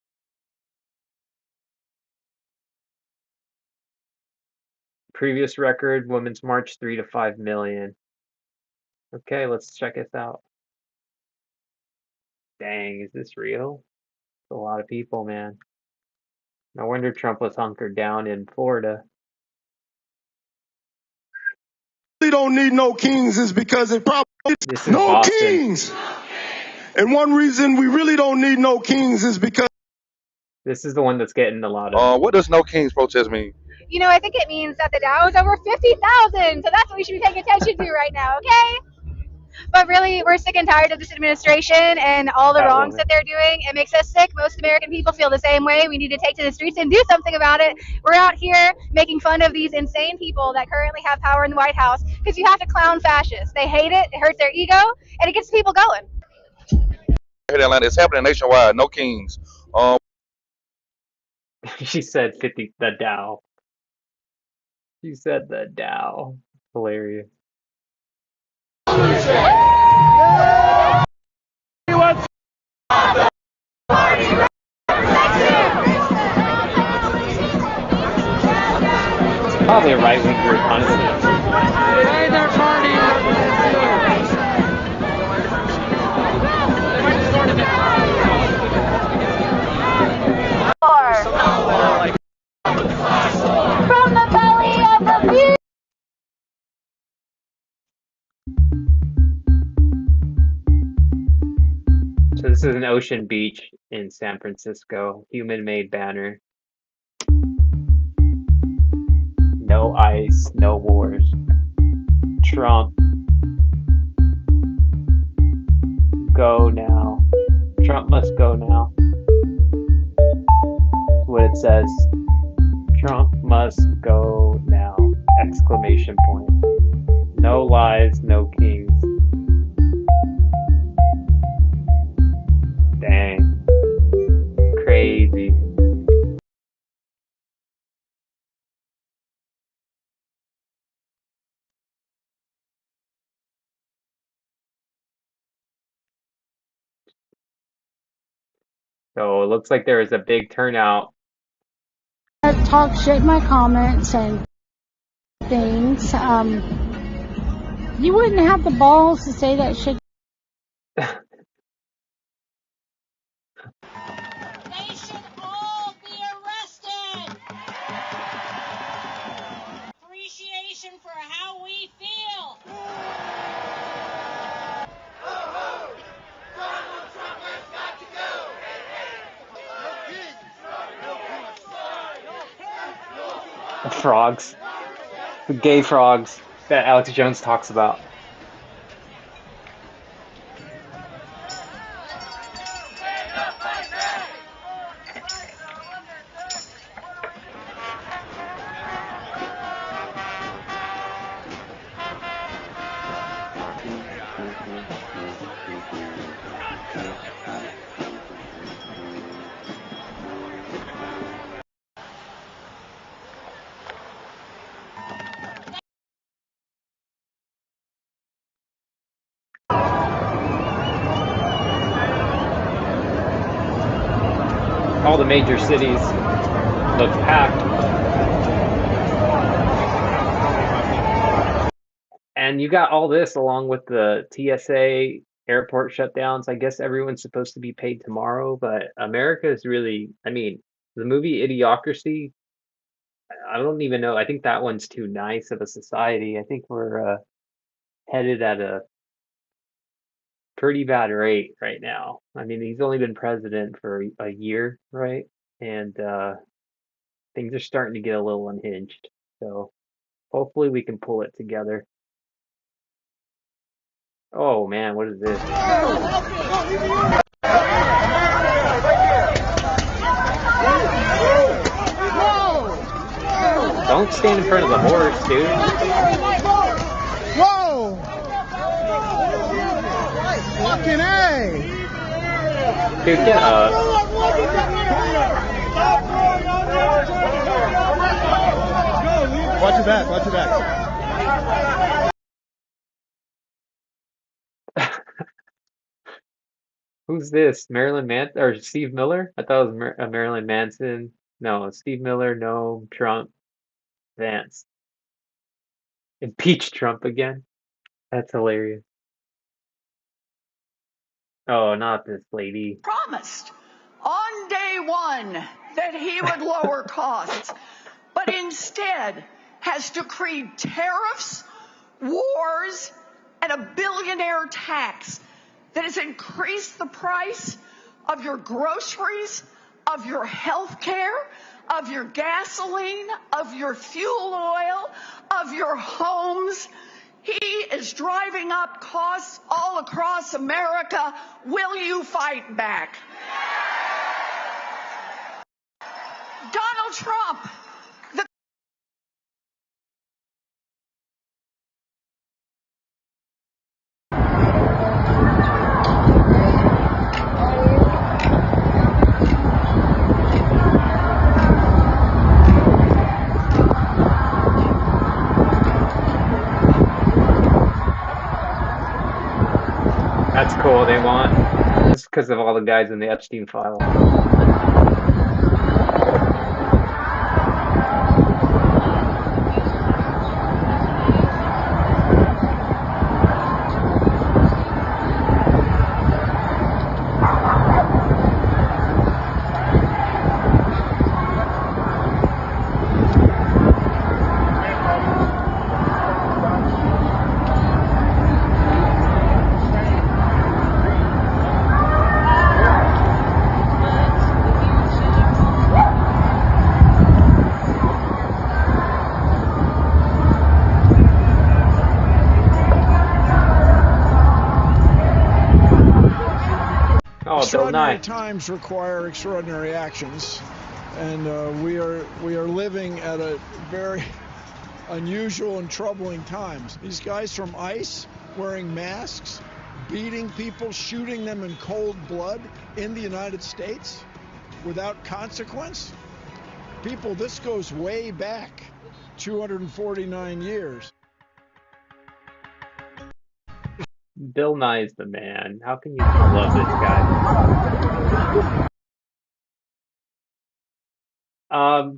Speaker 1: previous record, Women's March, 3 to 5 million. Okay, let's check this out. Dang, is this real? It's a lot of people, man. No wonder Trump was hunkered down in Florida.
Speaker 11: Don't need no kings is because it probably
Speaker 1: This is
Speaker 11: no
Speaker 1: Boston.
Speaker 11: kings. And one reason we really don't need no kings is because...
Speaker 1: This is the one that's getting a lot of...
Speaker 11: what does no kings protest mean?
Speaker 12: You know, I think it means that the Dow is over 50,000. So that's what we should be paying attention to right now, okay? But really, we're sick and tired of this administration and all the wrongs that they're doing. It makes us sick. Most American people feel the same way. We need to take to the streets and do something about it. We're out here making fun of these insane people that currently have power in the White House because you have to clown fascists. They hate it. It hurts their ego, and it gets people going.
Speaker 11: In Atlanta, it's happening nationwide. No kings.
Speaker 1: She said 50, the Dow. She said the Dow. Hilarious. Probably a right-wing group, honestly.
Speaker 13: Hey, their party.
Speaker 12: From the belly of the beast.
Speaker 1: So this is an ocean beach in San Francisco. Human-made banner. No ice, no wars. Trump. Go now. Trump must go now. That's what it says. Trump must go now. Exclamation point. No lies, no kings. Dang. Crazy. So it looks like there is a big turnout.
Speaker 14: Talk shit in my comments and things. You wouldn't have the balls to say that shit.
Speaker 15: They should all be arrested. Appreciation for how we feel. Donald Trump has got to go.
Speaker 1: The frogs. The gay frogs that Alex Jones talks about. All the major cities look packed. And you got all this along with the TSA airport shutdowns. I guess everyone's supposed to be paid tomorrow, but America is really, I mean, the movie Idiocracy, I don't even know. I think that one's too nice of a society. I think we're headed at a pretty bad rate right now. I mean, he's only been president for a year, right? And things are starting to get a little unhinged. So hopefully we can pull it together. Oh man, what is this? Don't stand in front of the horse, dude.
Speaker 13: Whoa! Fucking A!
Speaker 1: Dude, get up.
Speaker 13: Watch your back, watch your back.
Speaker 1: Who's this? Marilyn Manson or Steve Miller? I thought it was Marilyn Manson. No, Steve Miller, no, Trump, Vance. Impeach Trump again? That's hilarious. Oh, not this lady.
Speaker 16: Promised on day one that he would lower costs, but instead has decreed tariffs, wars, and a billionaire tax that has increased the price of your groceries, of your health care, of your gasoline, of your fuel oil, of your homes. He is driving up costs all across America. Will you fight back? Donald Trump, the
Speaker 1: That's cool. They want it's because of all the guys in the Epstein file. Oh, Bill Nye.
Speaker 17: Extraordinary times require extraordinary actions, and we are living at a very unusual and troubling times. These guys from ICE wearing masks, beating people, shooting them in cold blood in the United States without consequence. People, this goes way back 249 years.
Speaker 1: Bill Nye is the man. How can you not love this guy?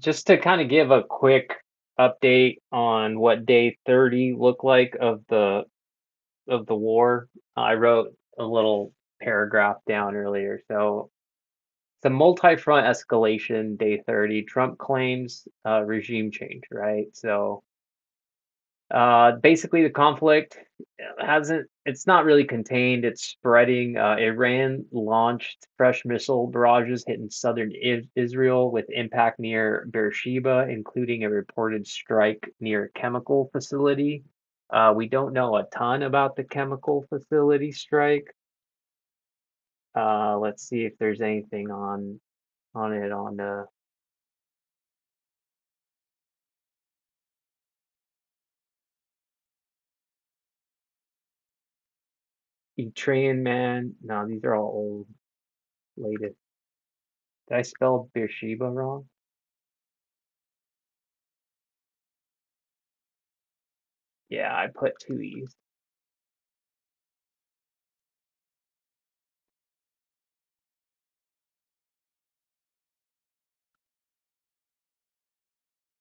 Speaker 1: Just to kind of give a quick update on what day 30 looked like of the war. I wrote a little paragraph down earlier. So it's a multi-front escalation, day 30. Trump claims regime change, right? So basically the conflict it's not really contained, it's spreading. Iran launched fresh missile barrages hitting southern Israel with impact near Beersheba, including a reported strike near a chemical facility. We don't know a ton about the chemical facility strike. Let's see if there's anything on it on the Etrian man. No, these are all old, latest. Did I spell Beersheba wrong? Yeah, I put two E's.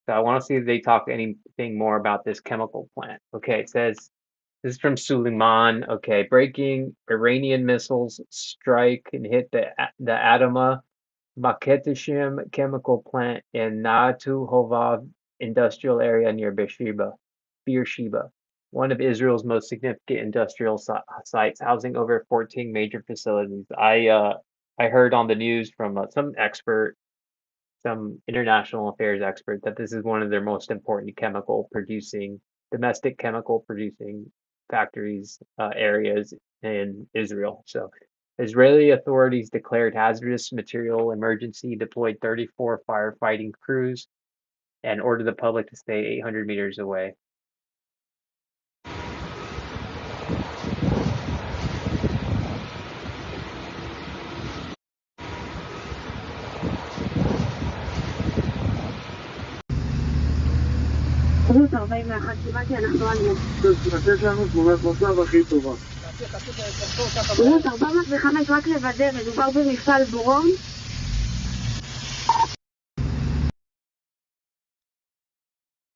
Speaker 1: So I want to see if they talk anything more about this chemical plant. Okay, it says this is from Suleiman. Okay, breaking Iranian missiles strike and hit the Adama Maketishim chemical plant in Naatu Hovav industrial area near Beersheba, one of Israel's most significant industrial sites, housing over 14 major facilities. I heard on the news from some expert, some international affairs expert, that this is one of their most important domestic chemical producing factories areas in Israel. So Israeli authorities declared hazardous material emergency, deployed 34 firefighting crews, and ordered the public to stay 800 meters away.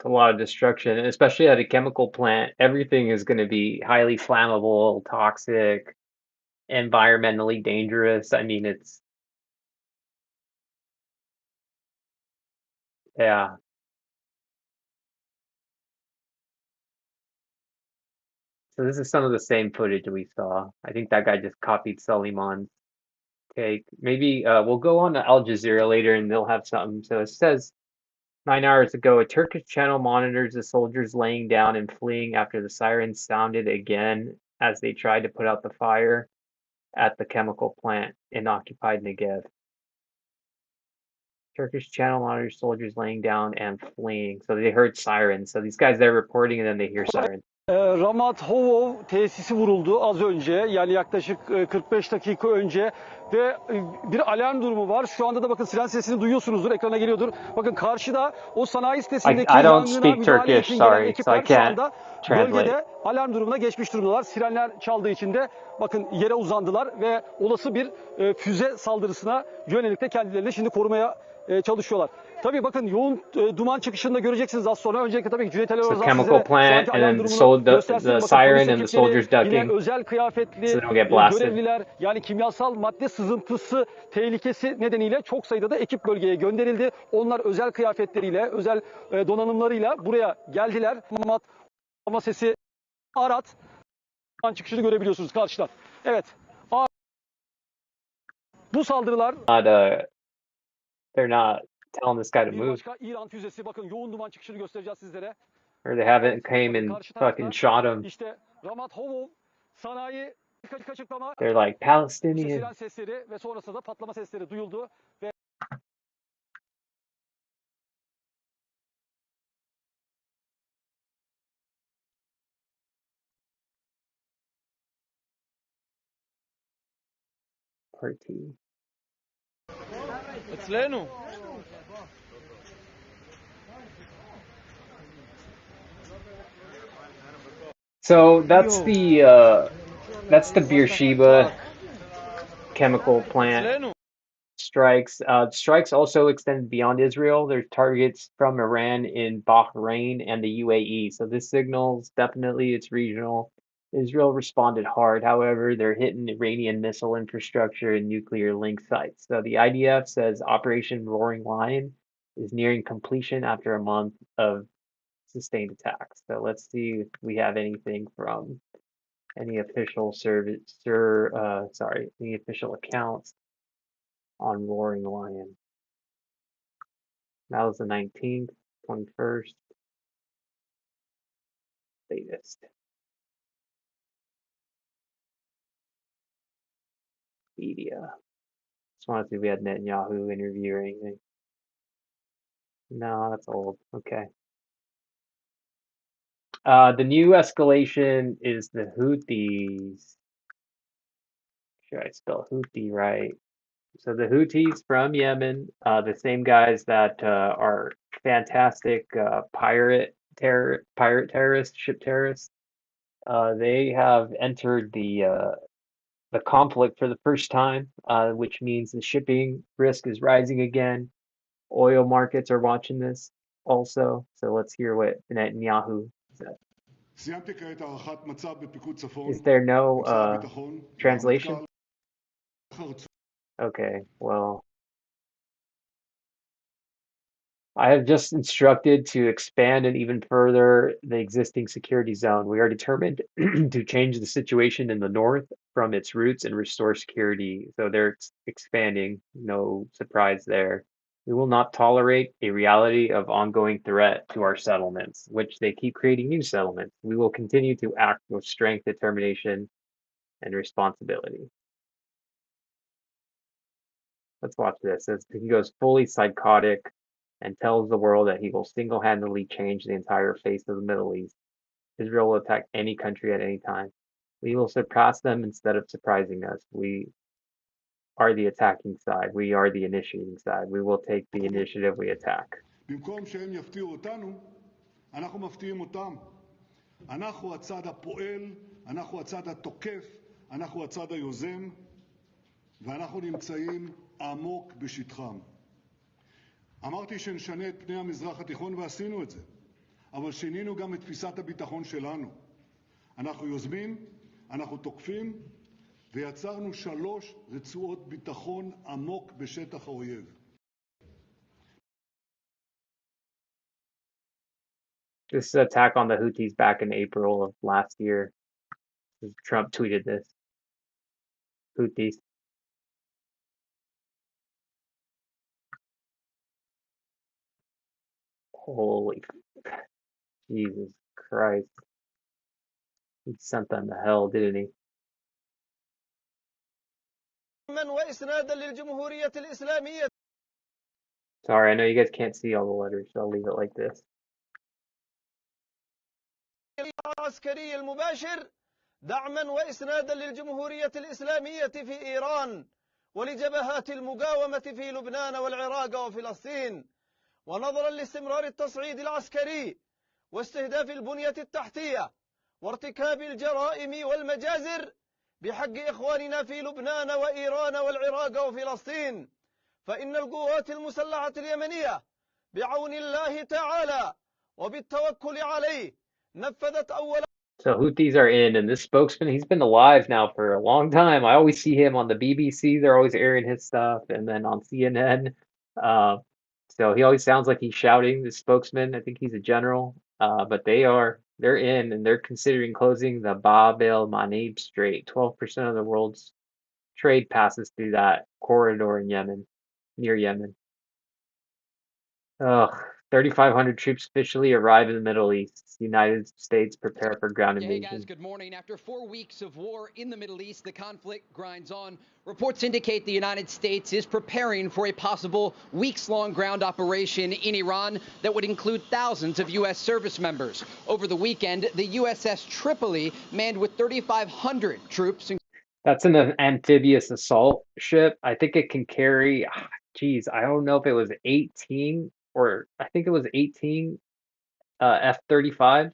Speaker 1: A lot of destruction, especially at a chemical plant. Everything is going to be highly flammable, toxic, environmentally dangerous. I mean, yeah. So this is some of the same footage we saw. I think that guy just copied Suleiman's take. Maybe we'll go on to Al Jazeera later and they'll have something. So it says 9 hours ago, a Turkish channel monitors the soldiers laying down and fleeing after the sirens sounded again as they tried to put out the fire at the chemical plant in occupied Negev. Turkish channel monitors soldiers laying down and fleeing. So they heard sirens. So these guys, they're reporting and then they hear sirens.
Speaker 18: Ramat Hovov tesisi vuruldu az önce, yani yaklaşık 45 dakika önce ve bir alarm durumu var. Şu anda da bakın siren sesini duyuyorsunuzdur, ekrana geliyordur. Bakın karşıda o sanayi sitesindeki
Speaker 1: I don't
Speaker 18: yangına
Speaker 1: speak
Speaker 18: müdahale
Speaker 1: Turkish,
Speaker 18: için gelen
Speaker 1: sorry, so I
Speaker 18: ekipler şu
Speaker 1: can't
Speaker 18: anda
Speaker 1: translate.
Speaker 18: bölgede alarm durumuna geçmiş durumdalar. Sirenler çaldığı için de bakın yere uzandılar ve olası bir füze saldırısına yönelik de kendilerini şimdi korumaya çalışıyorlar. Tabii bakın yoğun duman çıkışını da göreceksiniz az sonra. Öncelikle tabii ki Cüneyt Ali
Speaker 1: So
Speaker 18: Özdağ
Speaker 1: chemical
Speaker 18: sizlere şu
Speaker 1: plant
Speaker 18: anki
Speaker 1: and
Speaker 18: alarm
Speaker 1: then
Speaker 18: durumunu göstersin.
Speaker 1: the
Speaker 18: Bakın
Speaker 1: siren
Speaker 18: polis
Speaker 1: and the
Speaker 18: ekipleri,
Speaker 1: soldiers
Speaker 18: yine
Speaker 1: ducking
Speaker 18: özel
Speaker 1: so
Speaker 18: kıyafetli
Speaker 1: they don't get blasted.
Speaker 18: görevliler, yani kimyasal madde sızıntısı tehlikesi nedeniyle çok sayıda da ekip bölgeye gönderildi. Onlar özel kıyafetleriyle, özel donanımlarıyla buraya geldiler. Ama sesi Arat çıkışını görebiliyorsunuz karşıdan. Evet. Bu saldırılar
Speaker 1: they're not telling this guy to
Speaker 18: bir
Speaker 1: move.
Speaker 18: başka İran füzesi, bakın yoğun duman çıkışını göstereceğiz sizlere.
Speaker 1: Or they haven't came
Speaker 18: Bakın
Speaker 1: and
Speaker 18: karşı tarafta
Speaker 1: fucking shot him.
Speaker 18: işte Ramat Hovov sanayi açıklama.
Speaker 1: They're like
Speaker 18: İşte
Speaker 1: Palestinian.
Speaker 18: siren sesleri ve sonrasında da patlama sesleri duyuldu ve
Speaker 1: Party.
Speaker 18: אצלנו.
Speaker 1: So that's the Beersheba chemical plant strikes. Strikes also extended beyond Israel. There's targets from Iran in Bahrain and the UAE. So this signals definitely it's regional. Israel responded hard. However, they're hitting Iranian missile infrastructure and nuclear link sites. So the IDF says Operation Roaring Lion is nearing completion after a month of sustained attacks. So let's see if we have anything from any official any official accounts on Roaring Lion. That was the 19th, 21st. Latest. Media. Just want to see if we had Netanyahu interview or anything. No, that's old. Okay. The new escalation is the Houthis. Should I spell Houthi right? So the Houthis from Yemen, the same guys that are fantastic pirate terrorists, ship terrorists. They have entered the conflict for the first time, which means the shipping risk is rising again. Oil markets are watching this also. So let's hear what Netanyahu said. Is there no translation? Okay, well, I have just instructed to expand and even further the existing security zone. We are determined to change the situation in the north from its roots and restore security. So they're expanding, no surprise there. We will not tolerate a reality of ongoing threat to our settlements, which they keep creating new settlements. We will continue to act with strength, determination, and responsibility. Let's watch this. He goes fully psychotic and tells the world that he will single-handedly change the entire face of the Middle East. Israel will attack any country at any time. We will surpass them instead of surprising us. We are the attacking side. We are the initiating side. We will take the initiative. We attack.
Speaker 19: במקום שהם יפתיעו אותנו, אנחנו מפתיעים אותם. אנחנו הצד הפועל, אנחנו הצד התוקף, אנחנו הצד היוזם, ואנחנו נמצאים עמוק בשטחם. אמרתי שנשנה את פני המזרח התיכון ועשינו את זה, אבל שינינו גם את תפיסת הביטחון שלנו. אנחנו יוזמים, אנחנו תוקפים, ויצרנו 3 רצועות ביטחון עמוק בשטח האויב.
Speaker 1: This attack on the Houthis back in April of last year. Trump tweeted this. Houthis. Holy Jesus Christ. He sent them to hell, didn't he? Sorry, I know you guys can't see all the letters, so I'll leave it like this.
Speaker 20: العسكري المباشر دعما وإسنادا للجمهورية الإسلامية في إيران ولجبهات المقاومة في لبنان والعراق وفلسطين ونظرا لاستمرار التصعيد العسكري واستهداف البنية التحتية وارتكاب الجرائم والمجازر بحق إخواننا في لبنان وإيران والعراق وفلسطين فإن القوات المسلحة اليمنية بعون الله تعالى وبالتوكل عليه نفذت أولا.
Speaker 1: So Houthis are in, and this spokesman, he's been alive now for a long time. I always see him on the BBC. They're always airing his stuff, and then on CNN. Uh, so he always sounds like he's shouting, the spokesman. I think he's a general. But they're in, and they're considering closing the Bab el-Mandeb Strait. 12% of the world's trade passes through that corridor in Yemen, near Yemen. Ugh, 3,500 troops officially arrive in the Middle East. The United States prepare for ground invasion.
Speaker 21: Hey guys, good morning. After 4 weeks of war in the Middle East, the conflict grinds on. Reports indicate the United States is preparing for a possible weeks-long ground operation in Iran that would include thousands of U.S. service members. Over the weekend, the USS Tripoli, manned with 3,500 troops.
Speaker 1: That's an amphibious assault ship. I think it can carry, geez, I don't know if it was 18 or I think it was 18 F-35.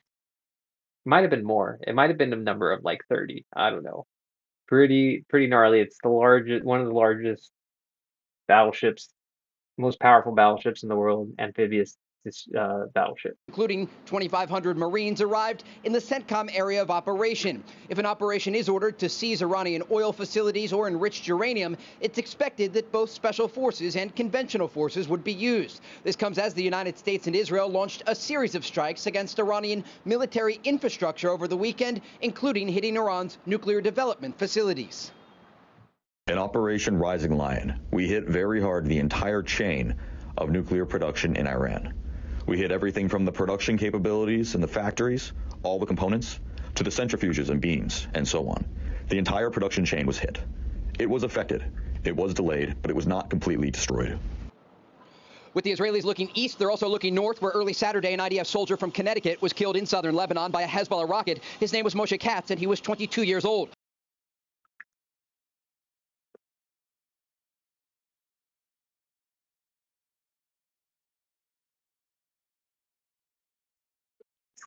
Speaker 1: Might have been more. It might have been a number of like 30. I don't know. Pretty gnarly. It's the largest, one of the largest battleships, most powerful battleships in the world, amphibious battleship.
Speaker 21: Including 2,500 Marines arrived in the CENTCOM area of operation. If an operation is ordered to seize Iranian oil facilities or enriched uranium, it's expected that both special forces and conventional forces would be used. This comes as the United States and Israel launched a series of strikes against Iranian military infrastructure over the weekend, including hitting Iran's nuclear development facilities.
Speaker 22: In Operation Rising Lion, we hit very hard the entire chain of nuclear production in Iran. We hit everything from the production capabilities in the factories, all the components, to the centrifuges and beams, and so on. The entire production chain was hit. It was affected, it was delayed, but it was not completely destroyed.
Speaker 21: With the Israelis looking east, they're also looking north, where early Saturday an IDF soldier from Connecticut was killed in southern Lebanon by a Hezbollah rocket. His name was Moshe Katz, and he was 22 years old.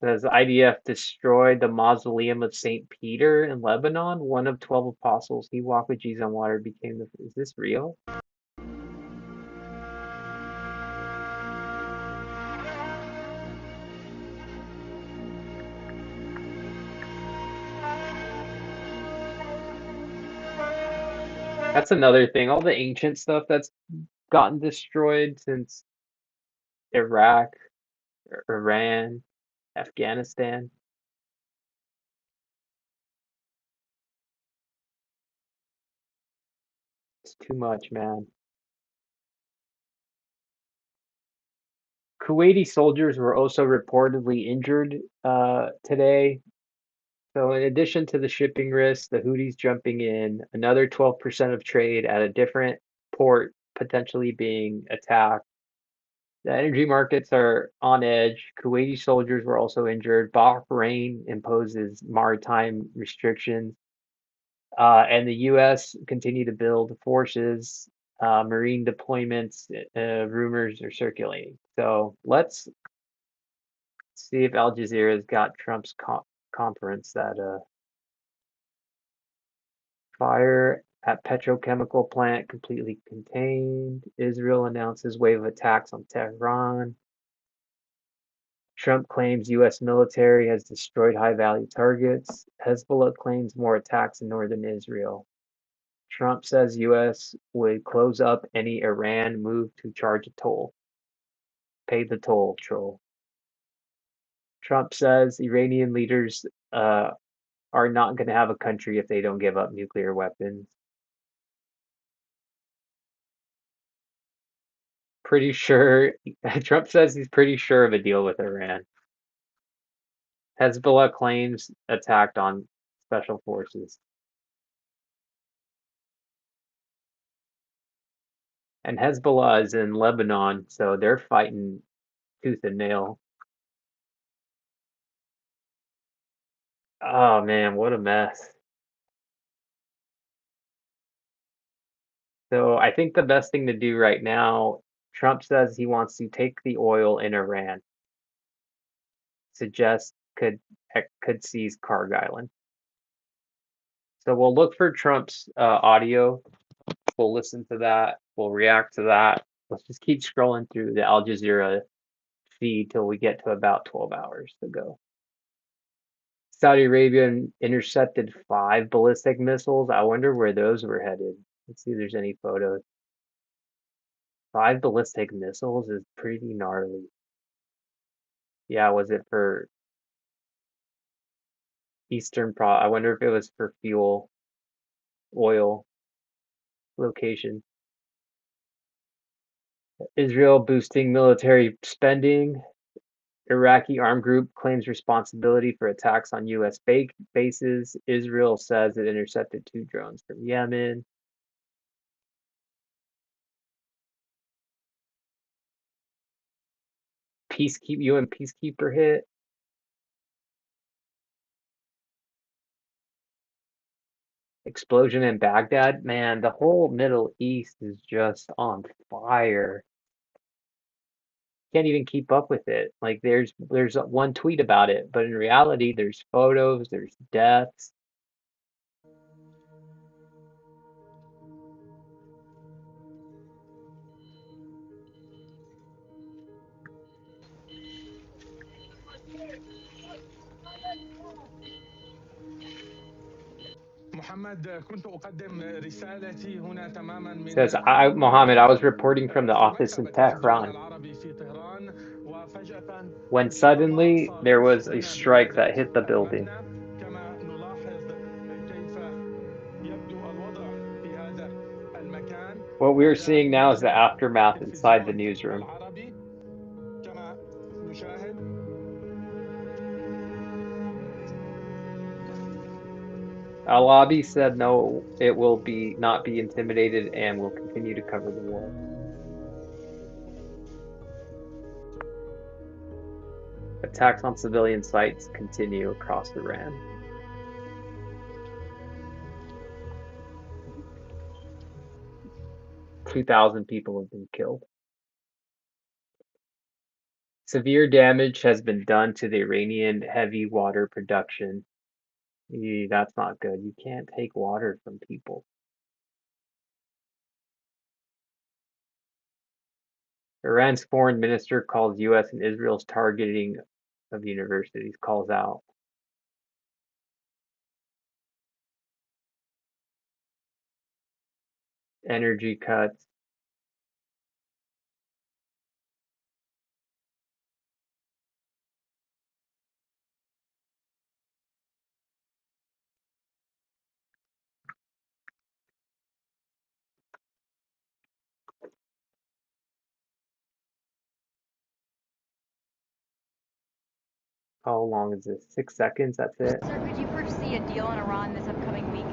Speaker 1: Says IDF destroyed the mausoleum of St. Peter in Lebanon. One of 12 apostles. He walked with Jesus on water, became the. Is this real? That's another thing. All the ancient stuff that's gotten destroyed since Iraq, Iran, Afghanistan. It's too much, man. Kuwaiti soldiers were also reportedly injured today. So in addition to the shipping risk, the Houthis jumping in, another 12% of trade at a different port potentially being attacked. The energy markets are on edge. Kuwaiti soldiers were also injured. Bahrain imposes maritime restrictions. And the U.S. continue to build forces. Marine deployments, rumors are circulating. So let's see if Al Jazeera's got Trump's conference that fire at petrochemical plant completely contained. Israel announces wave of attacks on Tehran. Trump claims U.S. military has destroyed high-value targets. Hezbollah claims more attacks in northern Israel. Trump says U.S. would close up any Iran move to charge a toll. Pay the toll, troll. Trump says Iranian leaders are not going to have a country if they don't give up nuclear weapons. Pretty sure, Trump says he's pretty sure of a deal with Iran. Hezbollah claims attacked on special forces. And Hezbollah is in Lebanon, so they're fighting tooth and nail. Oh man, what a mess. So I think the best thing to do right now, Trump says he wants to take the oil in Iran. Suggests could seize Karg Island. So we'll look for Trump's audio. We'll listen to that. We'll react to that. Let's just keep scrolling through the Al Jazeera feed till we get to about 12 hours to go. Saudi Arabia intercepted 5 ballistic missiles. I wonder where those were headed. Let's see if there's any photos. 5 ballistic missiles is pretty gnarly. Yeah, was it for Eastern Pro? I wonder if it was for fuel, oil location. Israel boosting military spending. Iraqi armed group claims responsibility for attacks on U.S. bases. Israel says it intercepted 2 drones from Yemen. UN peacekeeper hit. Explosion in Baghdad. Man, the whole Middle East is just on fire. Can't even keep up with it. Like there's one tweet about it, but in reality, there's photos, there's deaths. Says Mohammed, I was reporting from the office in Tehran when suddenly there was a strike that hit the building. What we're seeing now is the aftermath inside the newsroom. Al-Abi said no, it will not be intimidated and will continue to cover the war. Attacks on civilian sites continue across Iran. "2,000 people have been killed. Severe damage has been done to the Iranian heavy water production." That's not good. You can't take water from people. Iran's foreign minister calls U.S. and Israel's targeting of universities, calls out. Energy cuts. How long is this? 6 seconds? That's it?
Speaker 2: Sir, could you foresee a deal in Iran this upcoming week?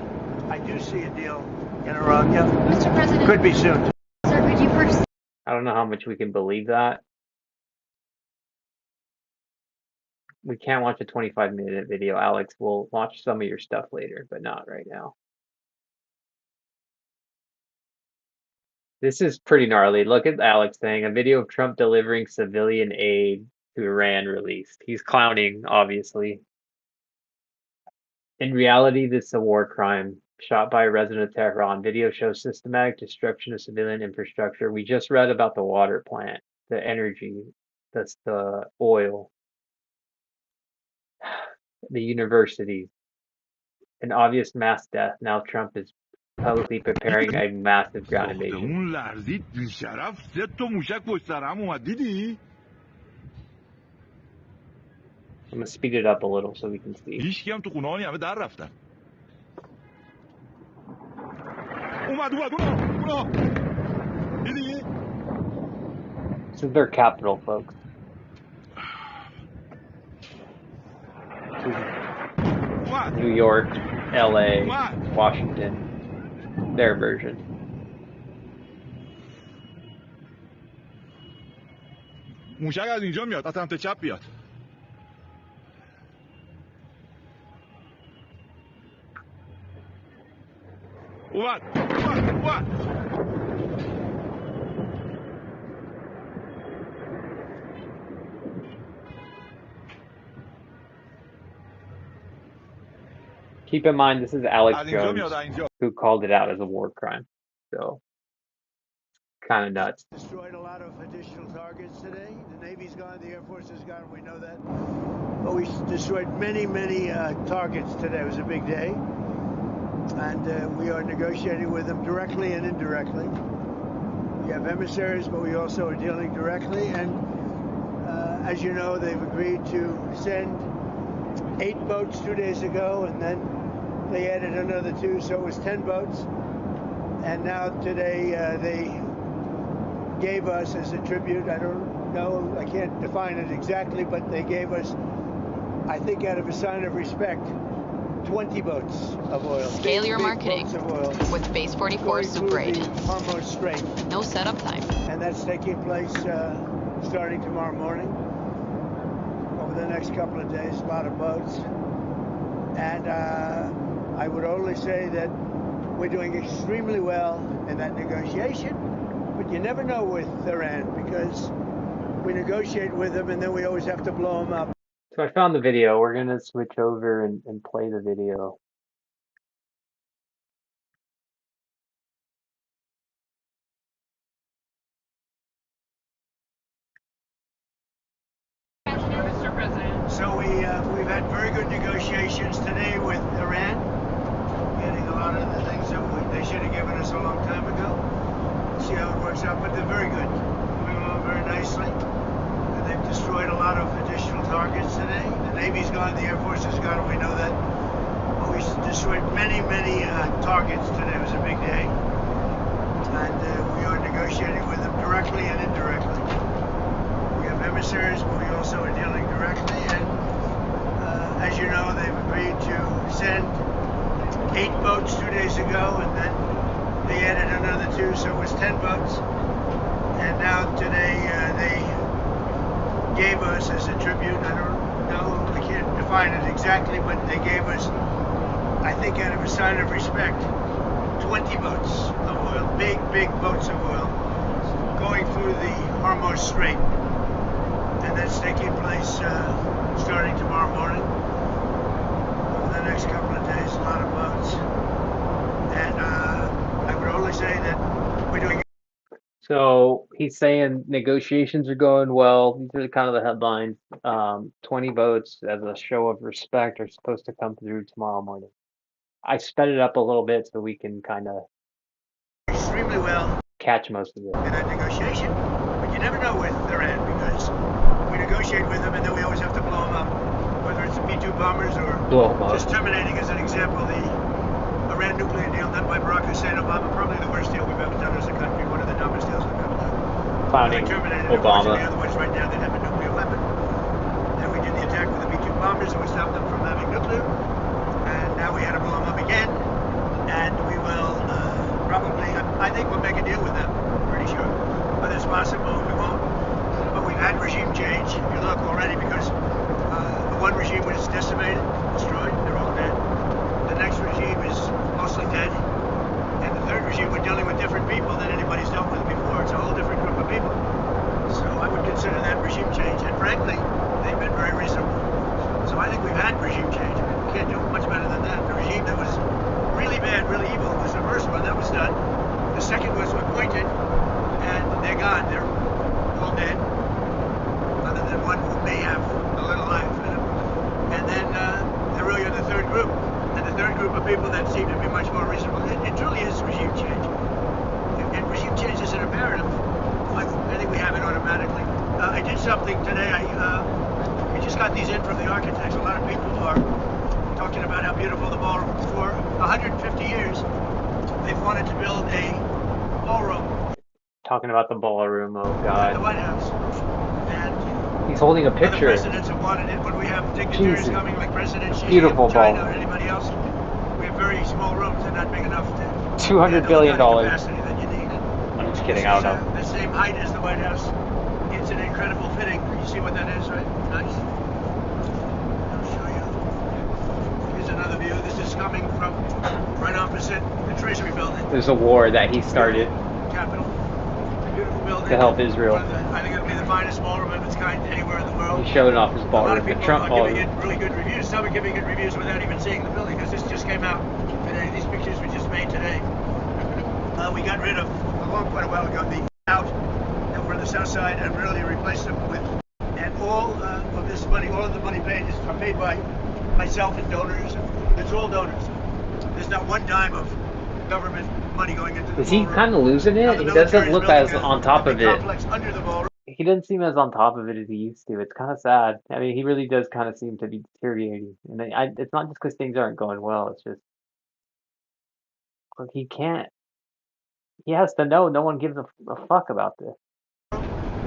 Speaker 5: I do see a deal in Iran, yeah.
Speaker 2: Mr. President.
Speaker 5: Could be soon.
Speaker 2: Sir, could you foresee?
Speaker 1: I don't know how much we can believe that. We can't watch a 25-minute video, Alex. We'll watch some of your stuff later, but not right now. This is pretty gnarly. Look at Alex saying a video of Trump delivering civilian aid to Iran released. He's clowning, obviously. In reality, this is a war crime. Shot by a resident of Tehran. Video shows systematic destruction of civilian infrastructure. We just read about the water plant, the energy, that's the oil, the universities, an obvious mass death. Now Trump is publicly preparing a massive ground invasion. I'm gonna speed it up a little so we can see.
Speaker 3: هیچکی هم تو خونه همه در رفتن. اومد دیدی؟
Speaker 1: This is their capital, folks. New York, LA, Washington, their version.
Speaker 3: موشک از اینجا میاد، از سمت چپ بیاد. اومد.
Speaker 1: Keep in mind, this is Alex Jones who called it out as a war crime. So, kind of nuts.
Speaker 6: Destroyed a lot of additional targets today. The Navy's gone, the Air Force is gone, we know that. But we destroyed many targets today. It was a big day. And we are negotiating with them directly and indirectly. We have emissaries, but we also are dealing directly. And as you know, they've agreed to send 8 boats 2 days ago, and then they added another 2, so it was 10 boats. And now today they gave us as a tribute, I don't know, I can't define it exactly, but they gave us, I think out of a sign of respect, 20 boats of oil.
Speaker 4: Scale your marketing with Base 44 Super 8.
Speaker 6: Hormuz Strait.
Speaker 4: No setup time.
Speaker 6: And that's taking place starting tomorrow morning. Over the next couple of days, a lot of boats. And I would only say that we're doing extremely well in that negotiation, but you never know with Iran because we negotiate with them and then we always have to blow them up.
Speaker 1: So I found the video. We're gonna switch over and play the video.
Speaker 6: Mr. President. So we've had very good negotiations today with Iran, getting a lot of the things that they should have given us a long time ago. We'll see how it works out, but they're very good, moving along very nicely. And they've destroyed a lot of additional targets today. The Navy's gone, the Air Force is gone, we know that. But we destroyed many targets today. It was a big day. And we are negotiating with them directly and indirectly. We have emissaries, but we also are dealing directly. And as you know, they've agreed to send 8 boats 2 days ago, and then they added another 2, so it was 10 boats. And now today they gave us as a tribute, I don't know, I can't define it exactly, but they gave us, I think out of a sign of respect, 20 boats of oil, big boats of oil, going through the Hormuz Strait. And that's taking place starting tomorrow morning. Over the next couple of days, a lot of boats. And I would only say that we're doing.
Speaker 1: So he's saying negotiations are going well. These are kind of the headlines. 20 boats as a show of respect are supposed to come through tomorrow morning. I sped it up a little bit so we can kind of
Speaker 6: extremely well
Speaker 1: catch most of it.
Speaker 6: In that negotiation, but you never know with Iran because we negotiate with them and then we always have to blow them up, whether it's the B-2 bombers or just terminating, as an example, the Iran nuclear deal done by Barack Hussein Obama, probably the worst deal we've ever done as a country, one of the dumbest deals we've ever done.
Speaker 1: Founding Obama.
Speaker 6: Otherwise, right now they'd have a nuclear weapon. Then we did the attack with the B-2 bombers and we stopped them from having nuclear. And now we had to blow them up again. And we will probably, I think we'll make a deal with them, pretty sure. But it's possible we won't. But we've had regime change, if you look already, because the one regime was decimated, destroyed, they're all dead. The next regime is mostly dead. And the third regime, we're dealing with different people than anybody's dealt with before. It's a whole different group of people. So I would consider that regime change. And frankly, they've been very reasonable. So I think we've had regime change. I mean, we can't do much better than that. The regime that was really bad, really evil was the first one. That was done. The second was appointed, and they're gone. They're all dead, other than one who may have a little life in him. And then there really are the third group. And the third group of people that seem to be much more reasonable. It truly is regime change. And regime change is an imperative. I think we have it automatically. I did something today. I
Speaker 5: just got these in from the architects. A lot of people are talking about how beautiful the ballroom is. For 150 years, they've wanted to build a ballroom.
Speaker 1: Talking about the ballroom, oh
Speaker 5: At
Speaker 1: God.
Speaker 5: the White House. And
Speaker 1: he's holding a
Speaker 5: other
Speaker 1: picture.
Speaker 5: presidents have wanted it. When we have dignitaries
Speaker 1: Jesus.
Speaker 5: coming like President Xi
Speaker 1: Beautiful
Speaker 5: of China
Speaker 1: ball.
Speaker 5: or anybody else, we have very small rooms. They're not big enough to
Speaker 1: $200 billion.
Speaker 5: capacity that you need.
Speaker 1: I'm just kidding,
Speaker 5: This
Speaker 1: I
Speaker 5: is,
Speaker 1: don't know.
Speaker 5: the same height as the White House. It's an incredible fitting. You see what that is, right? Nice. I'll show you. Here's another view. This is coming from right opposite the Treasury building.
Speaker 1: There's a war that he started
Speaker 5: Capitol. Beautiful building.
Speaker 1: to help Israel.
Speaker 5: I think it'll be the finest ballroom of its kind anywhere in the world.
Speaker 1: He's showing off his
Speaker 5: A lot
Speaker 1: ballroom,
Speaker 5: of
Speaker 1: the
Speaker 5: people
Speaker 1: Trump
Speaker 5: are giving
Speaker 1: ballroom.
Speaker 5: it really good reviews. Some are giving it reviews without even seeing the building, because this just came out today. These pictures were just made today. We got rid of, quite a while ago, the out over the south side and really replaced them with, and all of this money, all of the money paid are paid by myself and donors. It's all donors. There's not one dime of government money going into the
Speaker 1: Is he
Speaker 5: ballroom.
Speaker 1: kind of losing
Speaker 5: Now,
Speaker 1: it?
Speaker 5: the
Speaker 1: He doesn't
Speaker 5: military's
Speaker 1: look
Speaker 5: building
Speaker 1: as
Speaker 5: a
Speaker 1: on top of
Speaker 5: big
Speaker 1: it.
Speaker 5: complex under the ballroom.
Speaker 1: He doesn't seem as on top of it as he used to. It's kind of sad. I mean, he really does kind of seem to be deteriorating. And it's not just because things aren't going well. It's just, look, he can't. He has to know no one gives a fuck about this.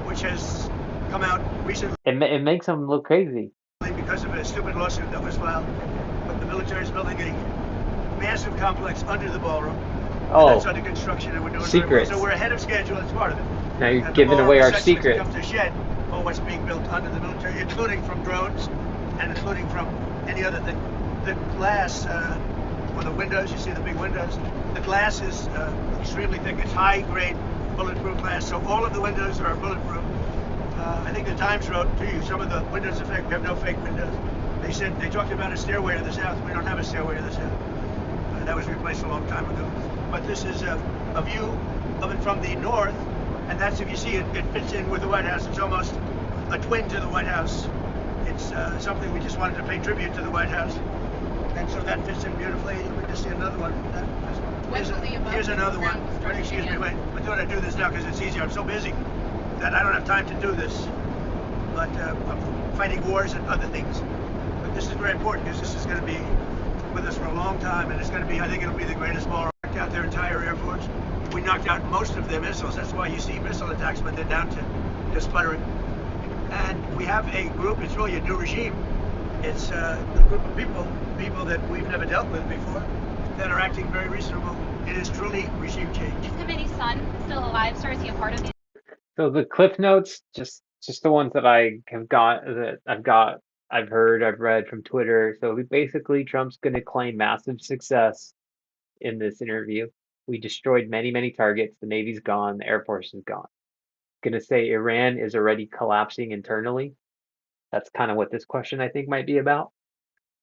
Speaker 5: Which has come out recently
Speaker 1: It makes him look crazy.
Speaker 5: because of a stupid lawsuit that was filed. But the military is building a massive complex under the ballroom.
Speaker 1: Oh,
Speaker 5: That's under construction, and we're doing very well.
Speaker 1: secrets.
Speaker 5: So we're ahead of schedule. It's part of it.
Speaker 1: Now you're
Speaker 5: And the
Speaker 1: giving
Speaker 5: ballroom
Speaker 1: away our
Speaker 5: essentially
Speaker 1: secrets.
Speaker 5: becomes a shed for what's being built under the military, including from drones and including from any other thing. The glass for the windows, you see the big windows. The glass is extremely thick. It's high-grade bulletproof glass, so all of the windows are bulletproof. I think the Times wrote to you, some of the windows are fake. We have no fake windows. They talked about a stairway to the south. We don't have a stairway to the south. That was replaced a long time ago. But this is a view of it from the north, and that's, if you see it, it fits in with the White House. It's almost a twin to the White House. It's something we just wanted to pay tribute to the White House. And so that fits in beautifully. We just see another one. Here's another one. Excuse me, wait. I thought I'd do this now because it's easier. I'm so busy that I don't have time to do this. But I'm fighting wars and other things. But this is very important because this is going to be with us for a long time, and it's going to be, I think it'll be the greatest ballroom. Knocked out their entire Air Force. We knocked out most of their missiles. That's why you see missile attacks, but they're down to sputtering. And we have a group, it's really a new regime. It's a group of people that we've never dealt with before, that are acting very reasonable. It is truly regime change.
Speaker 2: Is Khamenei's son still alive, sir? Is he a part of these?
Speaker 1: So the cliff notes, just the ones that I've heard, I've read from Twitter. So basically, Trump's going to claim massive success in this interview. We destroyed many, many targets. The Navy's gone. The Air Force is gone. Going to say Iran is already collapsing internally. That's kind of what this question, I think, might be about.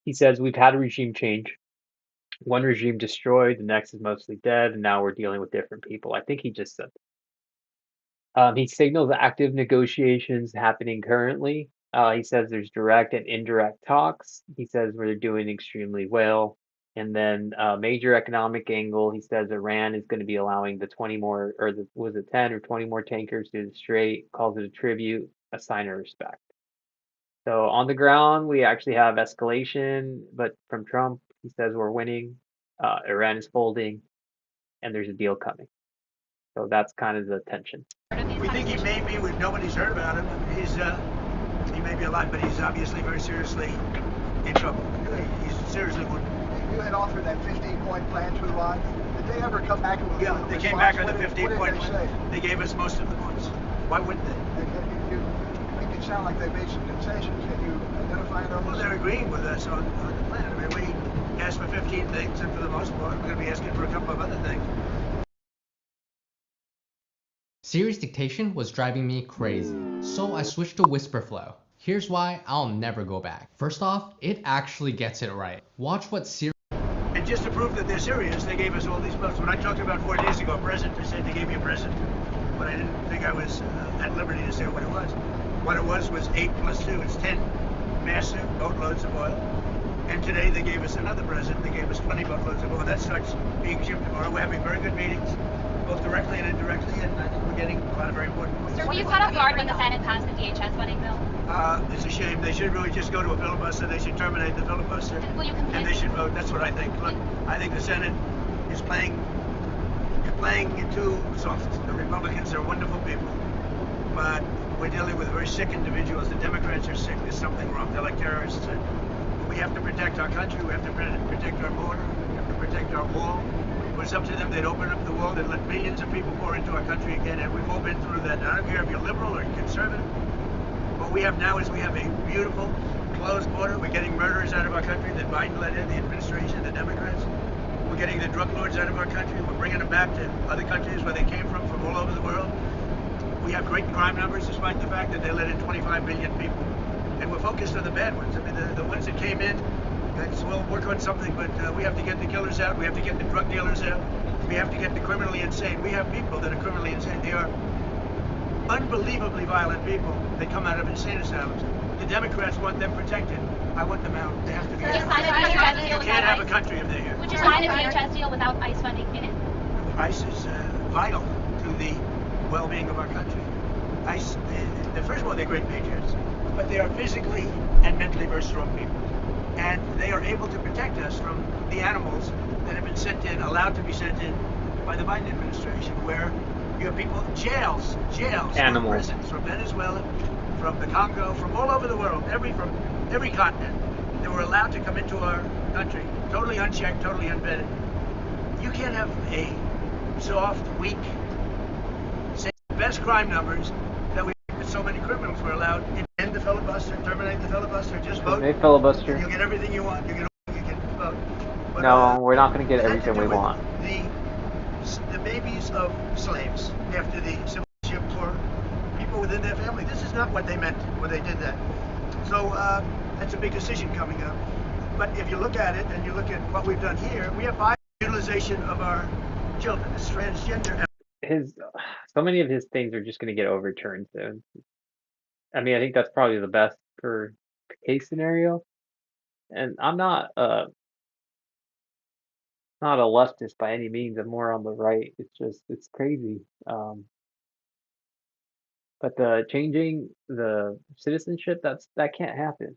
Speaker 1: He says we've had a regime change. One regime destroyed, the next is mostly dead, and now we're dealing with different people. I think he just said that. He signals active negotiations happening currently. He says there's direct and indirect talks. He says we're doing extremely well. And then major economic angle, he says Iran is going to be allowing the 20 more, or was it 10 or 20 more tankers through the strait, calls it a tribute, a sign of respect. So on the ground, we actually have escalation, but from Trump, he says we're winning, Iran is folding, and there's a deal coming. So that's kind of the tension.
Speaker 5: We think he may be, nobody's heard about him. He may be alive, but he's obviously very seriously in trouble. He's seriously wounded.
Speaker 7: You had offered that 15-point plan to Iran. Did they ever come back with
Speaker 5: Yeah, they came back on the 15-point plan. They gave us most of the points. Why wouldn't they?
Speaker 7: You make it sound like they made some concessions. Can you identify those?
Speaker 5: Well, they're agreeing with us on the plan. I mean, we asked for 15 things, and for the most part, we're going to be asking for a couple of other things.
Speaker 8: Siri's dictation was driving me crazy, so I switched to whisper flow. Here's why I'll never go back. First off, it actually gets it right. Watch what Siri...
Speaker 5: And just to prove that they're serious, they gave us all these votes. When I talked about 4 days ago a present, they said they gave me a present, but I didn't think I was at liberty to say what it was. What it was 8 plus 2. It's 10 massive boatloads of oil. And today they gave us another present. They gave us 20 boatloads of oil. That starts being shipped tomorrow. We're having very good meetings, both directly and indirectly, and I think we're getting a lot of very important points.
Speaker 2: Sir, were you caught off guard when the Senate passed the DHS funding bill?
Speaker 9: It's a shame. They should really just go to a filibuster. They should terminate the filibuster, and they should vote. That's what I think. Look, I think the Senate is playing it too soft. The Republicans are wonderful people, but we're dealing with very sick individuals. The Democrats are sick. There's something wrong. They're like terrorists. We have to protect our country. We have to protect our border. We have to protect our wall. It was up to them. They'd open up the wall. They'd let millions of people pour into our country again, and we've all been through that. I don't care if you're liberal or conservative. What we have now is we have a beautiful, closed border. We're getting murderers out of our country that Biden led in, the administration, the Democrats. We're getting the drug lords out of our country. We're bringing them back to other countries where they came from all over the world. We have great crime numbers despite the fact that they let in 25 million people. And we're focused on the bad ones. I mean, the ones that came in, we'll work on something, but we have to get the killers out. We have to get the drug dealers out. We have to get the criminally insane. We have people that are criminally insane. They are unbelievably violent people that come out of insane asylums. The Democrats want them protected. I want them out. They have to be out. You can't have a country if they're here.
Speaker 2: Would you sign a DHS deal without ICE funding in it?
Speaker 9: ICE is vital to the well-being of our country. ICE, first of all, they're great patriots, but they are physically and mentally very strong people. And they are able to protect us from the animals that have been sent in, allowed to be sent in by the Biden administration, where you have people, jails,
Speaker 1: animals,
Speaker 9: prisons from Venezuela, from the Congo, from all over the world, from every continent, that were allowed to come into our country, totally unchecked, totally unvetted. You can't have a soft, weak, say the best crime numbers that we have, so many criminals were allowed. End the filibuster, terminate the filibuster, just vote.
Speaker 1: Terminate filibuster.
Speaker 9: You'll get everything you want. You can vote. But,
Speaker 1: no, we're not going to get everything we want.
Speaker 9: The babies of slaves after the Civil War, people within their family. This is not what they meant when they did that. So that's a big decision coming up. But if you look at it and you look at what we've done here, we have high utilization of our children. This transgender.
Speaker 1: So many of his things are just going to get overturned soon. I mean, I think that's probably the best for case scenario. And I'm not a leftist by any means. I'm more on the right. It's crazy. But the changing the citizenship, that can't happen.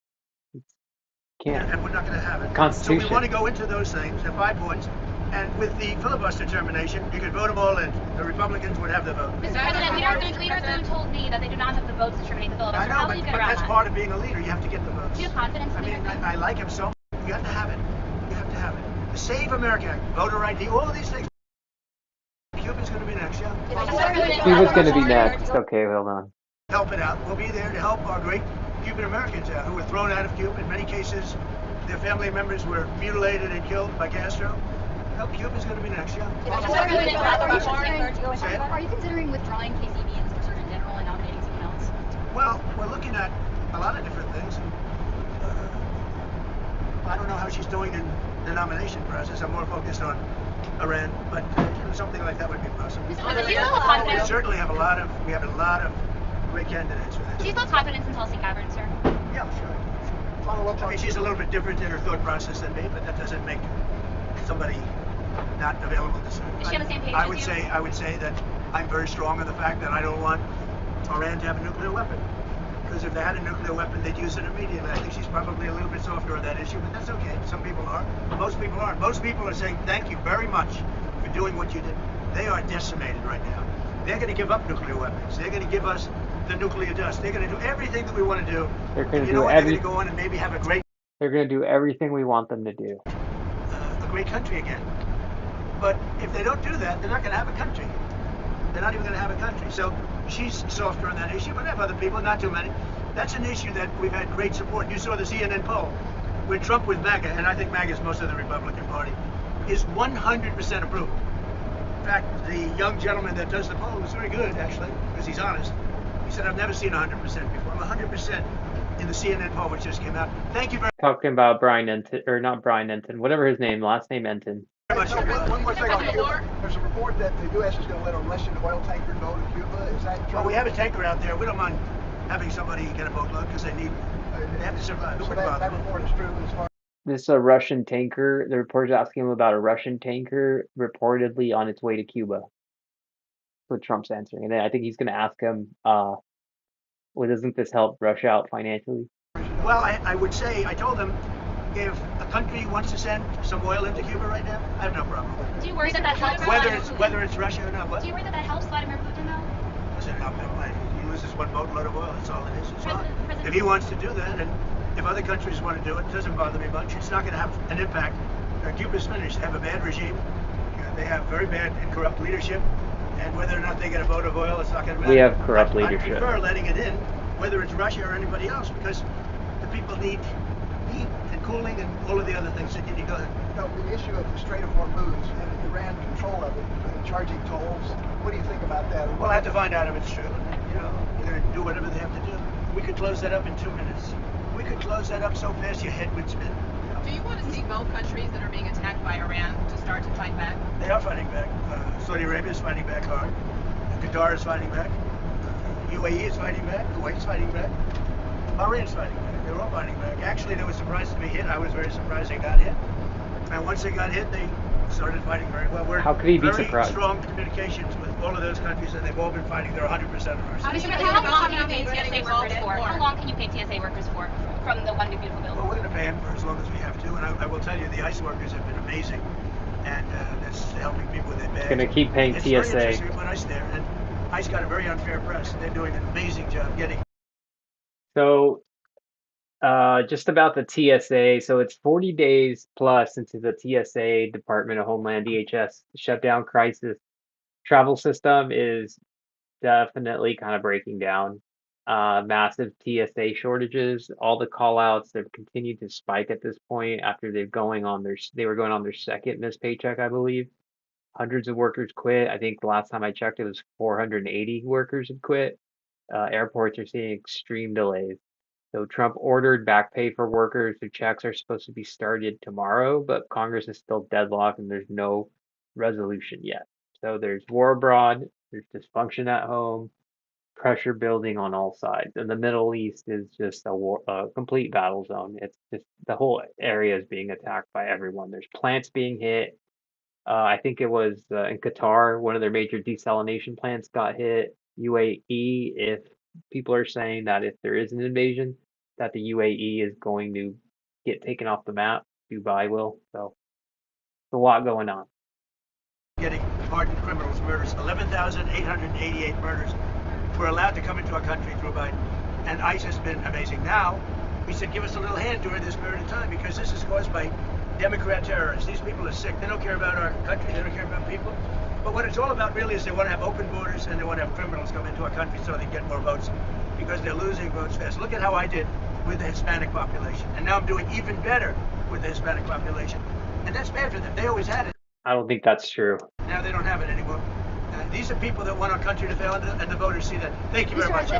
Speaker 1: Can't.
Speaker 9: And we're not going to have it.
Speaker 1: Constitution.
Speaker 9: So we want to go into those things at 5 points. And with the filibuster termination, you could vote them all in. The Republicans would have the vote.
Speaker 2: Mr. President, Leader Thune told me that they do not have the votes to terminate the filibuster.
Speaker 9: I know,
Speaker 2: How will you get around
Speaker 9: that's
Speaker 2: that?
Speaker 9: part of being a leader. You have to get the votes.
Speaker 2: Do you have confidence in Leader Thune?
Speaker 9: I like him so. You have to have it. You have to have it. The Save America Act, voter ID, all of these things. Cuba's going to be next, yeah.
Speaker 1: Cuba's going to be next. Okay, hold on.
Speaker 9: Help it out. We'll be there to help our great Cuban Americans out who were thrown out of Cuba. In many cases, their family members were mutilated and killed by Castro. Help Cuba's going to be next, yeah.
Speaker 12: Are you considering withdrawing KCBs for Surgeon General and nominating someone else?
Speaker 9: Well, we're looking at a lot of different things. I don't know how she's doing in the nomination process. I'm more focused on Iran, but something like that would be possible. We certainly have a lot of great candidates for this.
Speaker 2: Do you feel confidence in Tulsi Gabbard, sir?
Speaker 9: Yeah, sure. I mean, she's a little bit different in her thought process than me, but that doesn't make somebody not available to serve.
Speaker 2: Is she on the same page
Speaker 9: I
Speaker 2: with you?
Speaker 9: I would say that I'm very strong on the fact that I don't want Iran to have a nuclear weapon. Because if they had a nuclear weapon, they'd use it immediately. I think she's probably a little bit softer on that issue, but that's okay. Some people are. Most people aren't. Most people are saying, thank you very much for doing what you did. They are decimated right now. They're going to give up nuclear weapons. They're going to give us the nuclear dust. They're going to do everything that we want to do.
Speaker 1: They're going to
Speaker 9: do everything. They're going to go on and maybe have a great...
Speaker 1: They're going to do everything we want them to do.
Speaker 9: A great country again. But if they don't do that, they're not going to have a country. They're not even going to have a country. So she's softer on that issue, but I have other people, not too many. That's an issue that we've had great support. You saw the CNN poll. Where Trump with MAGA, and I think MAGA is most of the Republican Party, is 100% approval. In fact, the young gentleman that does the poll was very good, actually, because he's honest. He said, I've never seen 100% before. I'm 100% in the CNN poll, which just came out. Thank you very much.
Speaker 1: Talking about Brian Enton, or not Brian Enton, whatever his name, last name Enton.
Speaker 7: One more thing on Cuba. There's a report that the U.S. is going to let a Russian oil tanker go to Cuba. Is that true?
Speaker 9: Well, we have a tanker out there. We don't mind having somebody get a boatload because they have to survive.
Speaker 7: So that report is true as far.
Speaker 1: This Russian tanker. The reporter's asking him about a Russian tanker reportedly on its way to Cuba. That's what Trump's answering, and then I think he's going to ask him Well, doesn't this help Russia out financially?
Speaker 9: Well, I would say, I told them, if a country wants to send some oil into Cuba right now, I have no problem with it.
Speaker 2: Do you worry that helps?
Speaker 9: Whether it's Russia or not, what?
Speaker 2: Do you worry that helps Vladimir Putin though?
Speaker 9: Listen, he loses one boatload of oil. That's all it is. It's fine. If he wants to do that, and if other countries want to do it, it doesn't bother me much. It's not going to have an impact. Cuba's finished. They have a bad regime. They have very bad and corrupt leadership. And whether or not they get a boat of oil, it's not going to matter.
Speaker 1: We have corrupt leadership.
Speaker 9: I prefer letting it in, whether it's Russia or anybody else, because the people need heat and cooling and all of the other things that you need. Go ahead.
Speaker 7: No, the issue of the Strait of Hormuz and Iran control of it and charging tolls. What do you think about that?
Speaker 9: Well, I have to find out if it's true. You know, they're going to do whatever they have to do. We could close that up in 2 minutes. We could close that up so fast your head would spin.
Speaker 4: Do you want to see both countries that are being attacked by Iran to start to fight back?
Speaker 9: They are fighting back. Saudi Arabia is fighting back hard. Qatar is fighting back. UAE is fighting back. Kuwait is fighting back. Bahrain is fighting back. They're all fighting back. Actually, they were surprised to be hit. I was very surprised they got hit. And once they got hit, they started fighting very well. We're
Speaker 1: How could he be
Speaker 9: very
Speaker 1: surprised?
Speaker 9: strong communications with all of those countries, and they've all been fighting. They're 100% of our
Speaker 2: How long can you pay TSA workers for? How long can you pay TSA workers for from the One Big Beautiful Bill?
Speaker 9: Well, we're going to pay them for as long as we have to, and I will tell you, the ICE workers have been amazing, and that's helping people with their bags.
Speaker 1: Going to keep paying
Speaker 9: it's
Speaker 1: TSA.
Speaker 9: Very interesting when ICE there, and ICE got a very unfair press. They're doing an amazing job getting.
Speaker 1: So, just about the TSA. So it's 40 days plus into the TSA, Department of Homeland, DHS shutdown crisis. Travel system is definitely kind of breaking down. Massive TSA shortages. All the call outs have continued to spike at this point after they were going on their second missed paycheck, I believe. Hundreds of workers quit. I think the last time I checked, it was 480 workers had quit. Airports are seeing extreme delays. So Trump ordered back pay for workers. The checks are supposed to be started tomorrow, but Congress is still deadlocked and there's no resolution yet. So there's war abroad, there's dysfunction at home, pressure building on all sides. And the Middle East is just a complete battle zone. It's just the whole area is being attacked by everyone. There's plants being hit. I think it was in Qatar, one of their major desalination plants got hit. UAE, if people are saying that if there is an invasion, that the UAE is going to get taken off the map. Dubai will. So there's a lot going on.
Speaker 9: Getting hardened criminals, murders, 11,888 murders were allowed to come into our country through Biden. And ICE has been amazing. Now, we said, give us a little hand during this period of time, because this is caused by Democrat terrorists. These people are sick. They don't care about our country. They don't care about people. But what it's all about really is they want to have open borders and they want to have criminals come into our country so they get more votes, because they're losing votes fast. Look at how I did with the Hispanic population. And now I'm doing even better with the Hispanic population. And that's bad for them. They always had it.
Speaker 1: I don't think that's true.
Speaker 9: Now they don't have it anymore. These are people that want our country to fail, and the voters see that. Thank you very much.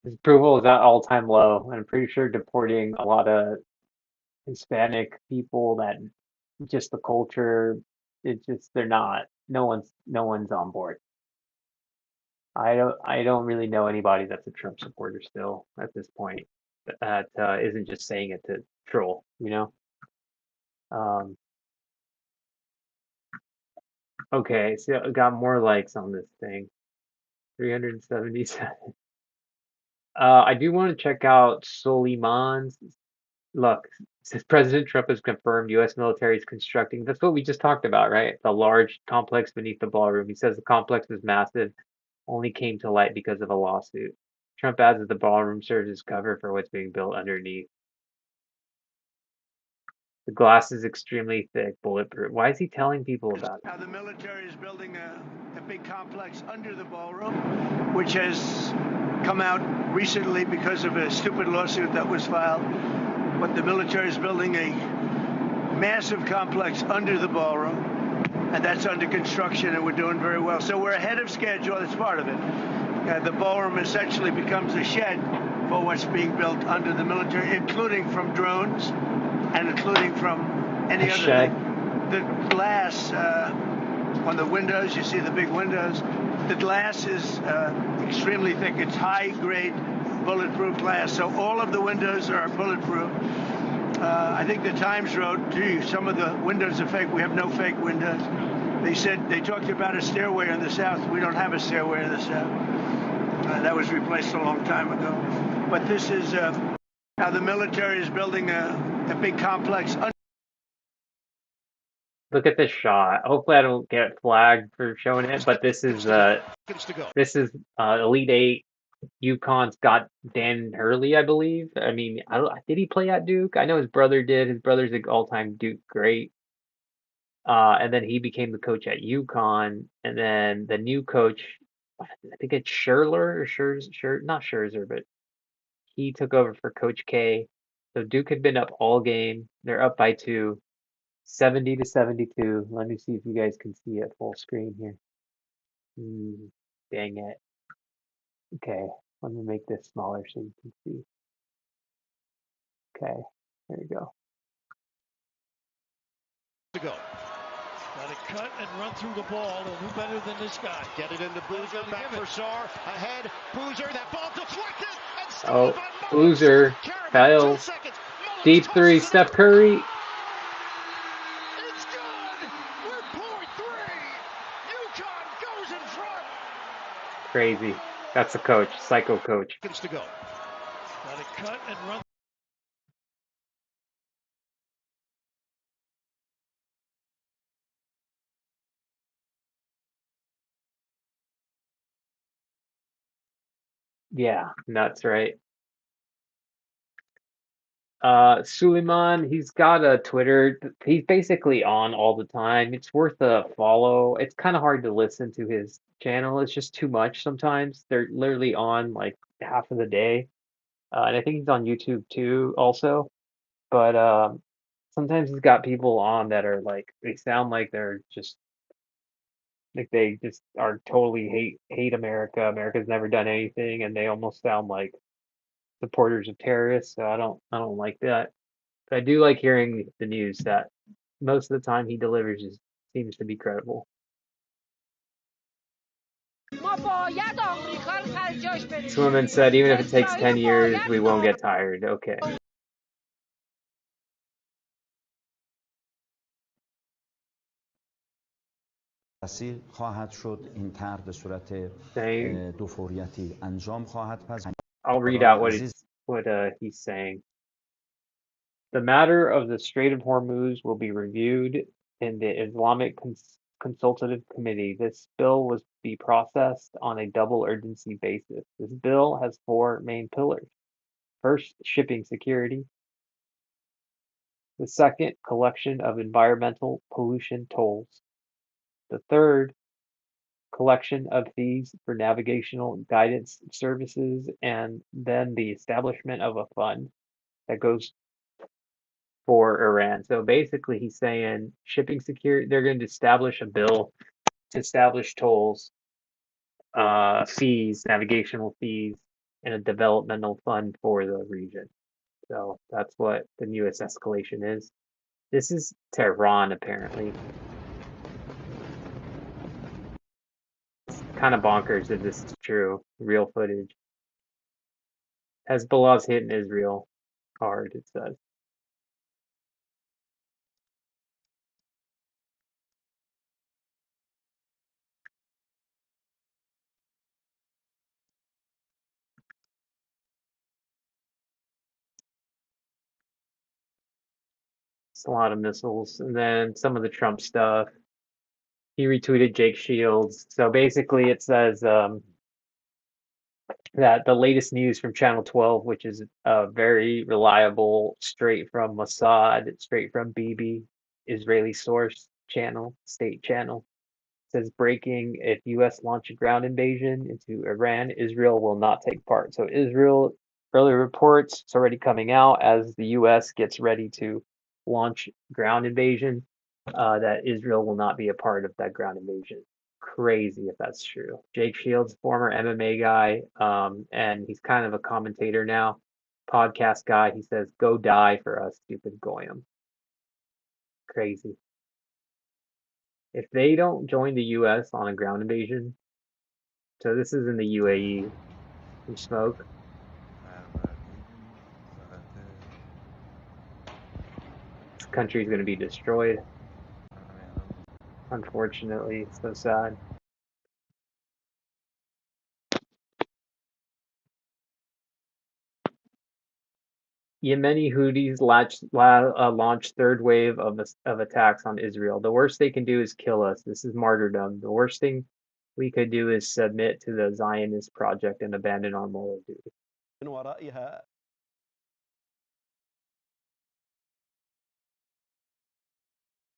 Speaker 1: His approval is at all-time low, and I'm pretty sure deporting a lot of Hispanic people that just the culture, it's just they're not. No one's on board. I don't really know anybody that's a Trump supporter still at this point that isn't just saying it to troll, you know? Okay, so I got more likes on this thing. 377. I do want to check out Soleiman's. Look, says President Trump has confirmed U.S. military is constructing. That's what we just talked about, right? The large complex beneath the ballroom. He says the complex is massive, only came to light because of a lawsuit. Trump adds that the ballroom serves as cover for what's being built underneath. The glass is extremely thick, bulletproof. Why is he telling people about it?
Speaker 9: Now the military is building a big complex under the ballroom, which has come out recently because of a stupid lawsuit that was filed. But the military is building a massive complex under the ballroom, and that's under construction, and we're doing very well. So we're ahead of schedule. That's part of it. The ballroom essentially becomes a shed for what's being built under the military, including from drones and including from any other thing. The glass on the windows, you see the big windows, the glass is extremely thick. It's high-grade bulletproof glass, so all of the windows are bulletproof. I think the Times wrote, gee, some of the windows are fake. We have no fake windows. They talked about a stairway in the south. We don't have a stairway in the south. That was replaced a long time ago. But this is how the military is building a big complex.
Speaker 1: Look at this shot. Hopefully I don't get flagged for showing it, but this is Elite Eight. UConn's got Dan Hurley, I believe. I mean, did he play at Duke? I know his brother did. His brother's an all-time Duke great. And then he became the coach at UConn, and then the new coach, I think it's Scherler or not Scherzer, but he took over for Coach K. So Duke had been up all game. They're up by 2, 70-72. Let me see if you guys can see it full screen here. Dang it. Okay, let me make this smaller so you can see. Okay, there you go.
Speaker 10: To go. Got to cut and run through the ball, and who better than this guy? Get it into Boozer, back for Sarr, ahead, Boozer, that ball deflected, and
Speaker 1: Oh, Boozer fails. Deep three, Steph Curry.
Speaker 10: It's good! We're point 3! UConn goes in front!
Speaker 1: Crazy. That's the coach, psycho coach.
Speaker 10: To go. Got to cut and run.
Speaker 1: Yeah, nuts, right? Suleiman, he's got a Twitter. He's basically on all the time. It's worth a follow. It's kind of hard to listen to his channel. It's just too much sometimes. They're literally on like half of the day. And I think he's on YouTube too also. But sometimes he's got people on that are like they sound like they're just like they just are totally hate America. America's never done anything, and they almost sound like supporters of terrorists. So I don't like that. But I do like hearing the news that most of the time he delivers seems to be credible. Swimman said, even if it takes 10 years, we won't get tired. Okay.
Speaker 11: خواهد شد این طرح به صورت دو فوریتی انجام خواهد پذیرفت.
Speaker 1: I'll read out what he's saying. The matter of the Strait of Hormuz will be reviewed in the Islamic Consultative Committee. This bill was be processed on a double urgency basis. This bill has 4 main pillars. First, shipping security. The second, collection of environmental pollution tolls. The third, collection of fees for navigational guidance services, and then the establishment of a fund that goes for Iran. So basically he's saying shipping security, they're going to establish a bill to establish tolls, fees, navigational fees, and a developmental fund for the region. So that's what the newest escalation is. This is Tehran, apparently. It's kind of bonkers if this is true. Real footage. Hezbollah's hitting Israel hard, it says. It's a lot of missiles. And then some of the Trump stuff. He retweeted Jake Shields. So basically it says that the latest news from Channel 12, which is a very reliable, straight from Mossad, straight from Bibi, Israeli source channel, state channel, says breaking: if U.S. launch a ground invasion into Iran, Israel will not take part. So Israel, early reports, it's already coming out as the U.S. gets ready to launch ground invasion, that Israel will not be a part of that ground invasion. Crazy if that's true. Jake Shields, former MMA guy, and he's kind of a commentator now, podcast guy. He says, "Go die for us, stupid goyim." Crazy. If they don't join the U.S. on a ground invasion, so this is in the UAE, some smoke. This country is going to be destroyed. Unfortunately, it's so sad. Yemeni Houthis launched third wave of attacks on Israel. The worst they can do is kill us. This is martyrdom. The worst thing we could do is submit to the Zionist project and abandon our moral duty.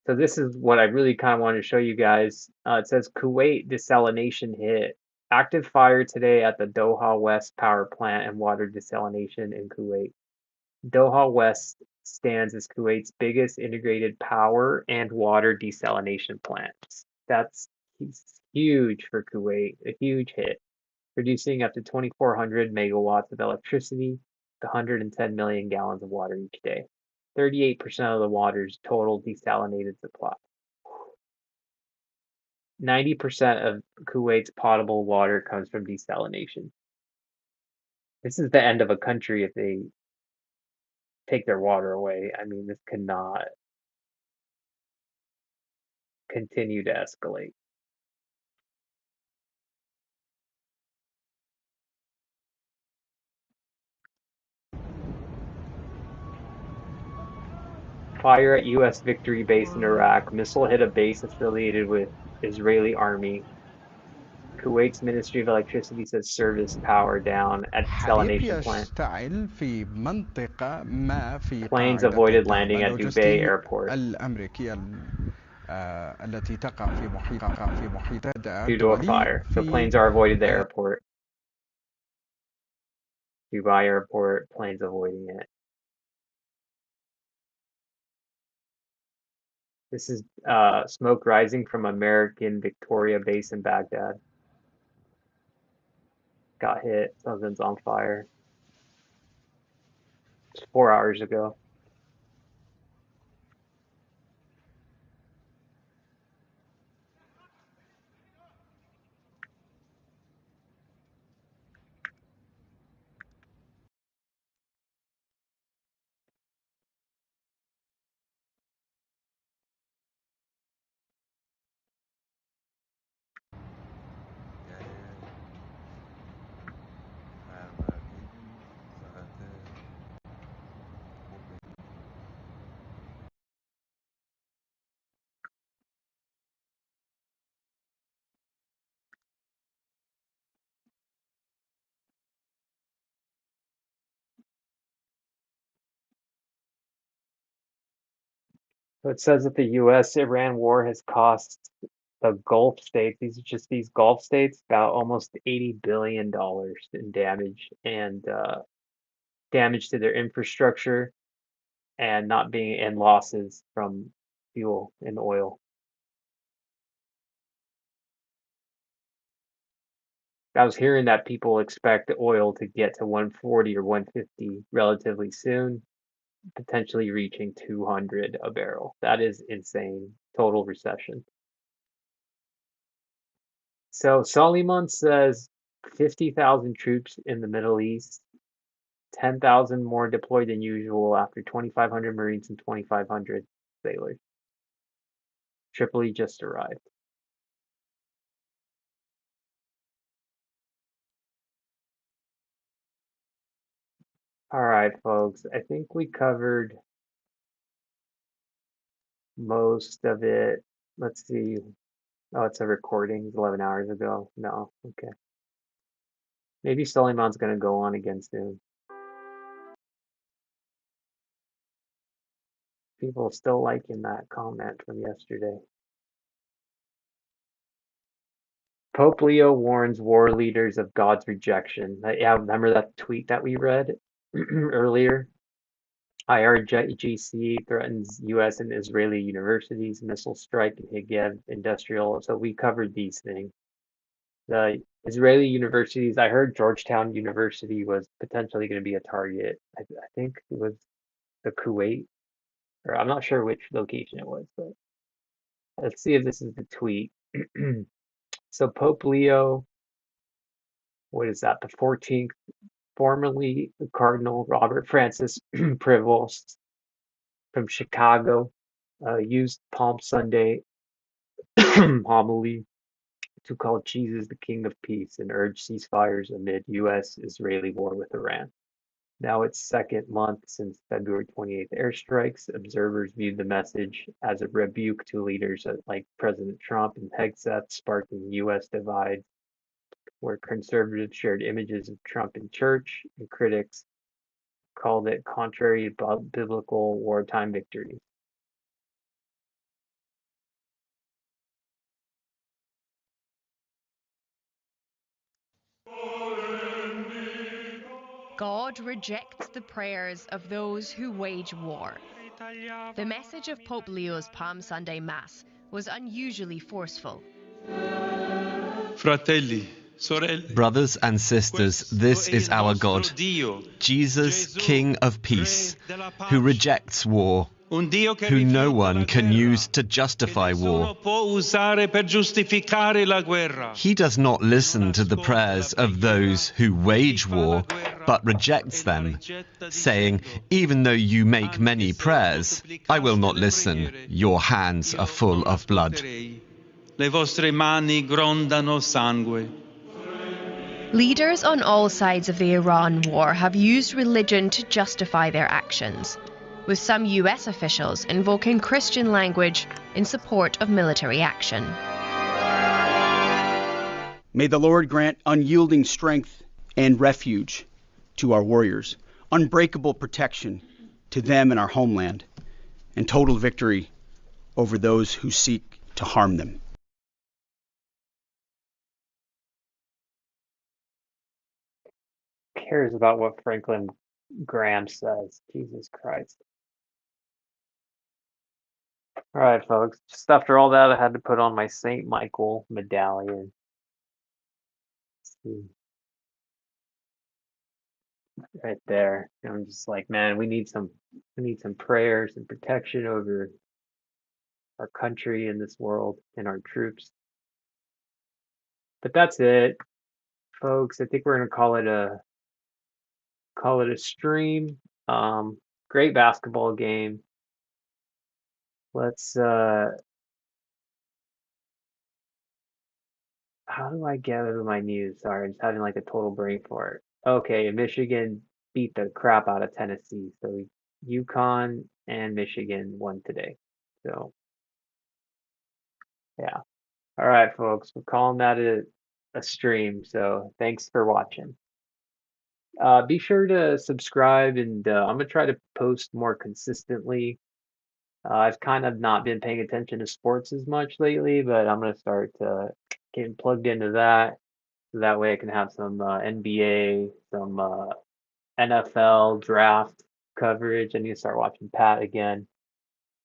Speaker 1: So this is what I really kind of wanted to show you guys. It says Kuwait desalination hit. Active fire today at the Doha West power plant and water desalination in Kuwait. Doha West stands as Kuwait's biggest integrated power and water desalination plant. That's huge for Kuwait, a huge hit, producing up to 2,400 megawatts of electricity, 110 million gallons of water each day. 38% of the water's total desalinated supply. 90% of Kuwait's potable water comes from desalination. This is the end of a country if they take their water away. I mean, this cannot continue to escalate. Fire at U.S. Victory Base in Iraq. Missile hit a base affiliated with Israeli army. Kuwait's Ministry of Electricity says service power down at desalination plant.
Speaker 14: يشتعل في منطقة ما في
Speaker 1: Planes
Speaker 14: قاعدة
Speaker 1: avoided
Speaker 14: الدعم
Speaker 1: landing at Dubai
Speaker 14: اللوجستي
Speaker 1: Airport
Speaker 14: الأمريكية التي تقع في محيط
Speaker 1: due to a fire. So planes are avoided the airport. Dubai Airport, planes avoiding it. This is smoke rising from American Victoria base in Baghdad. Got hit. Something's on fire. It's 4 hours ago. So it says that the U.S.-Iran war has cost the Gulf states, these are just these Gulf states, about almost $80 billion in damage and damage to their infrastructure and not being and losses from fuel and oil. I was hearing that people expect oil to get to 140 or 150 relatively soon, potentially reaching 200 a barrel. That is insane. Total recession. So Soliman says 50,000 troops in the Middle East, 10,000 more deployed than usual after 2,500 Marines and 2,500 sailors. Tripoli just arrived. All right, folks, I think we covered most of it. Let's see. Oh, it's a recording. It's 11 hours ago. No, okay. Maybe Suleiman's going to go on again soon. People still liking that comment from yesterday. Pope Leo warns war leaders of God's rejection. Yeah, remember that tweet that we read earlier? IRGC threatens U.S. and Israeli universities, missile strike in Negev industrial. So we covered these things. The Israeli universities, I heard Georgetown University was potentially going to be a target. I think it was the Kuwait, or I'm not sure which location it was, but let's see if this is the tweet. So Pope Leo, what is that, the 14th, formerly Cardinal Robert Francis Prevost from Chicago, used Palm Sunday homily to call Jesus the King of Peace and urge ceasefires amid U.S.-Israeli war with Iran. Now its second month since February 28th airstrikes. Observers viewed the message as a rebuke to leaders like President Trump and Hegseth, sparking U.S. divide, where conservatives shared images of Trump in church and critics called it contrary to biblical wartime victories.
Speaker 13: God rejects the prayers of those who wage war. The message of Pope Leo's Palm Sunday Mass was unusually forceful.
Speaker 15: Fratelli,
Speaker 23: brothers and sisters, this is our God, Jesus, King of Peace, who rejects war, who no one can use to justify war. He does not listen to the prayers of those who wage war, but rejects them, saying, even though you make many prayers, I will not listen. Your hands are full of blood.
Speaker 15: Le vostre mani grondano sangue.
Speaker 13: Leaders on all sides of the Iran war have used religion to justify their actions, with some US officials invoking Christian language in support of military action.
Speaker 24: May the Lord grant unyielding strength and refuge to our warriors, unbreakable protection to them and our homeland, and total victory over those who seek to harm them.
Speaker 1: Cares about what Franklin Graham says. Jesus Christ. All right, folks. Just after all that, I had to put on my St. Michael medallion. Let's see. Right there. And I'm just like, man, we need some prayers and protection over our country and this world and our troops. But that's it, folks. I think we're gonna call it a stream. Great basketball game. Let's how do I gather my news? Sorry, I'm just having like a total brain fart. Okay, Michigan beat the crap out of Tennessee. So UConn and Michigan won today. So yeah. All right, folks. We're calling that a stream. So thanks for watching. Be sure to subscribe, and I'm gonna try to post more consistently. I've kind of not been paying attention to sports as much lately, but I'm gonna start getting plugged into that. So that way I can have some NBA, some NFL draft coverage. I need to start watching Pat again.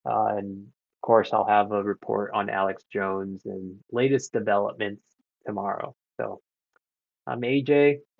Speaker 1: And of course, I'll have a report on Alex Jones and latest developments tomorrow. So I'm AJ.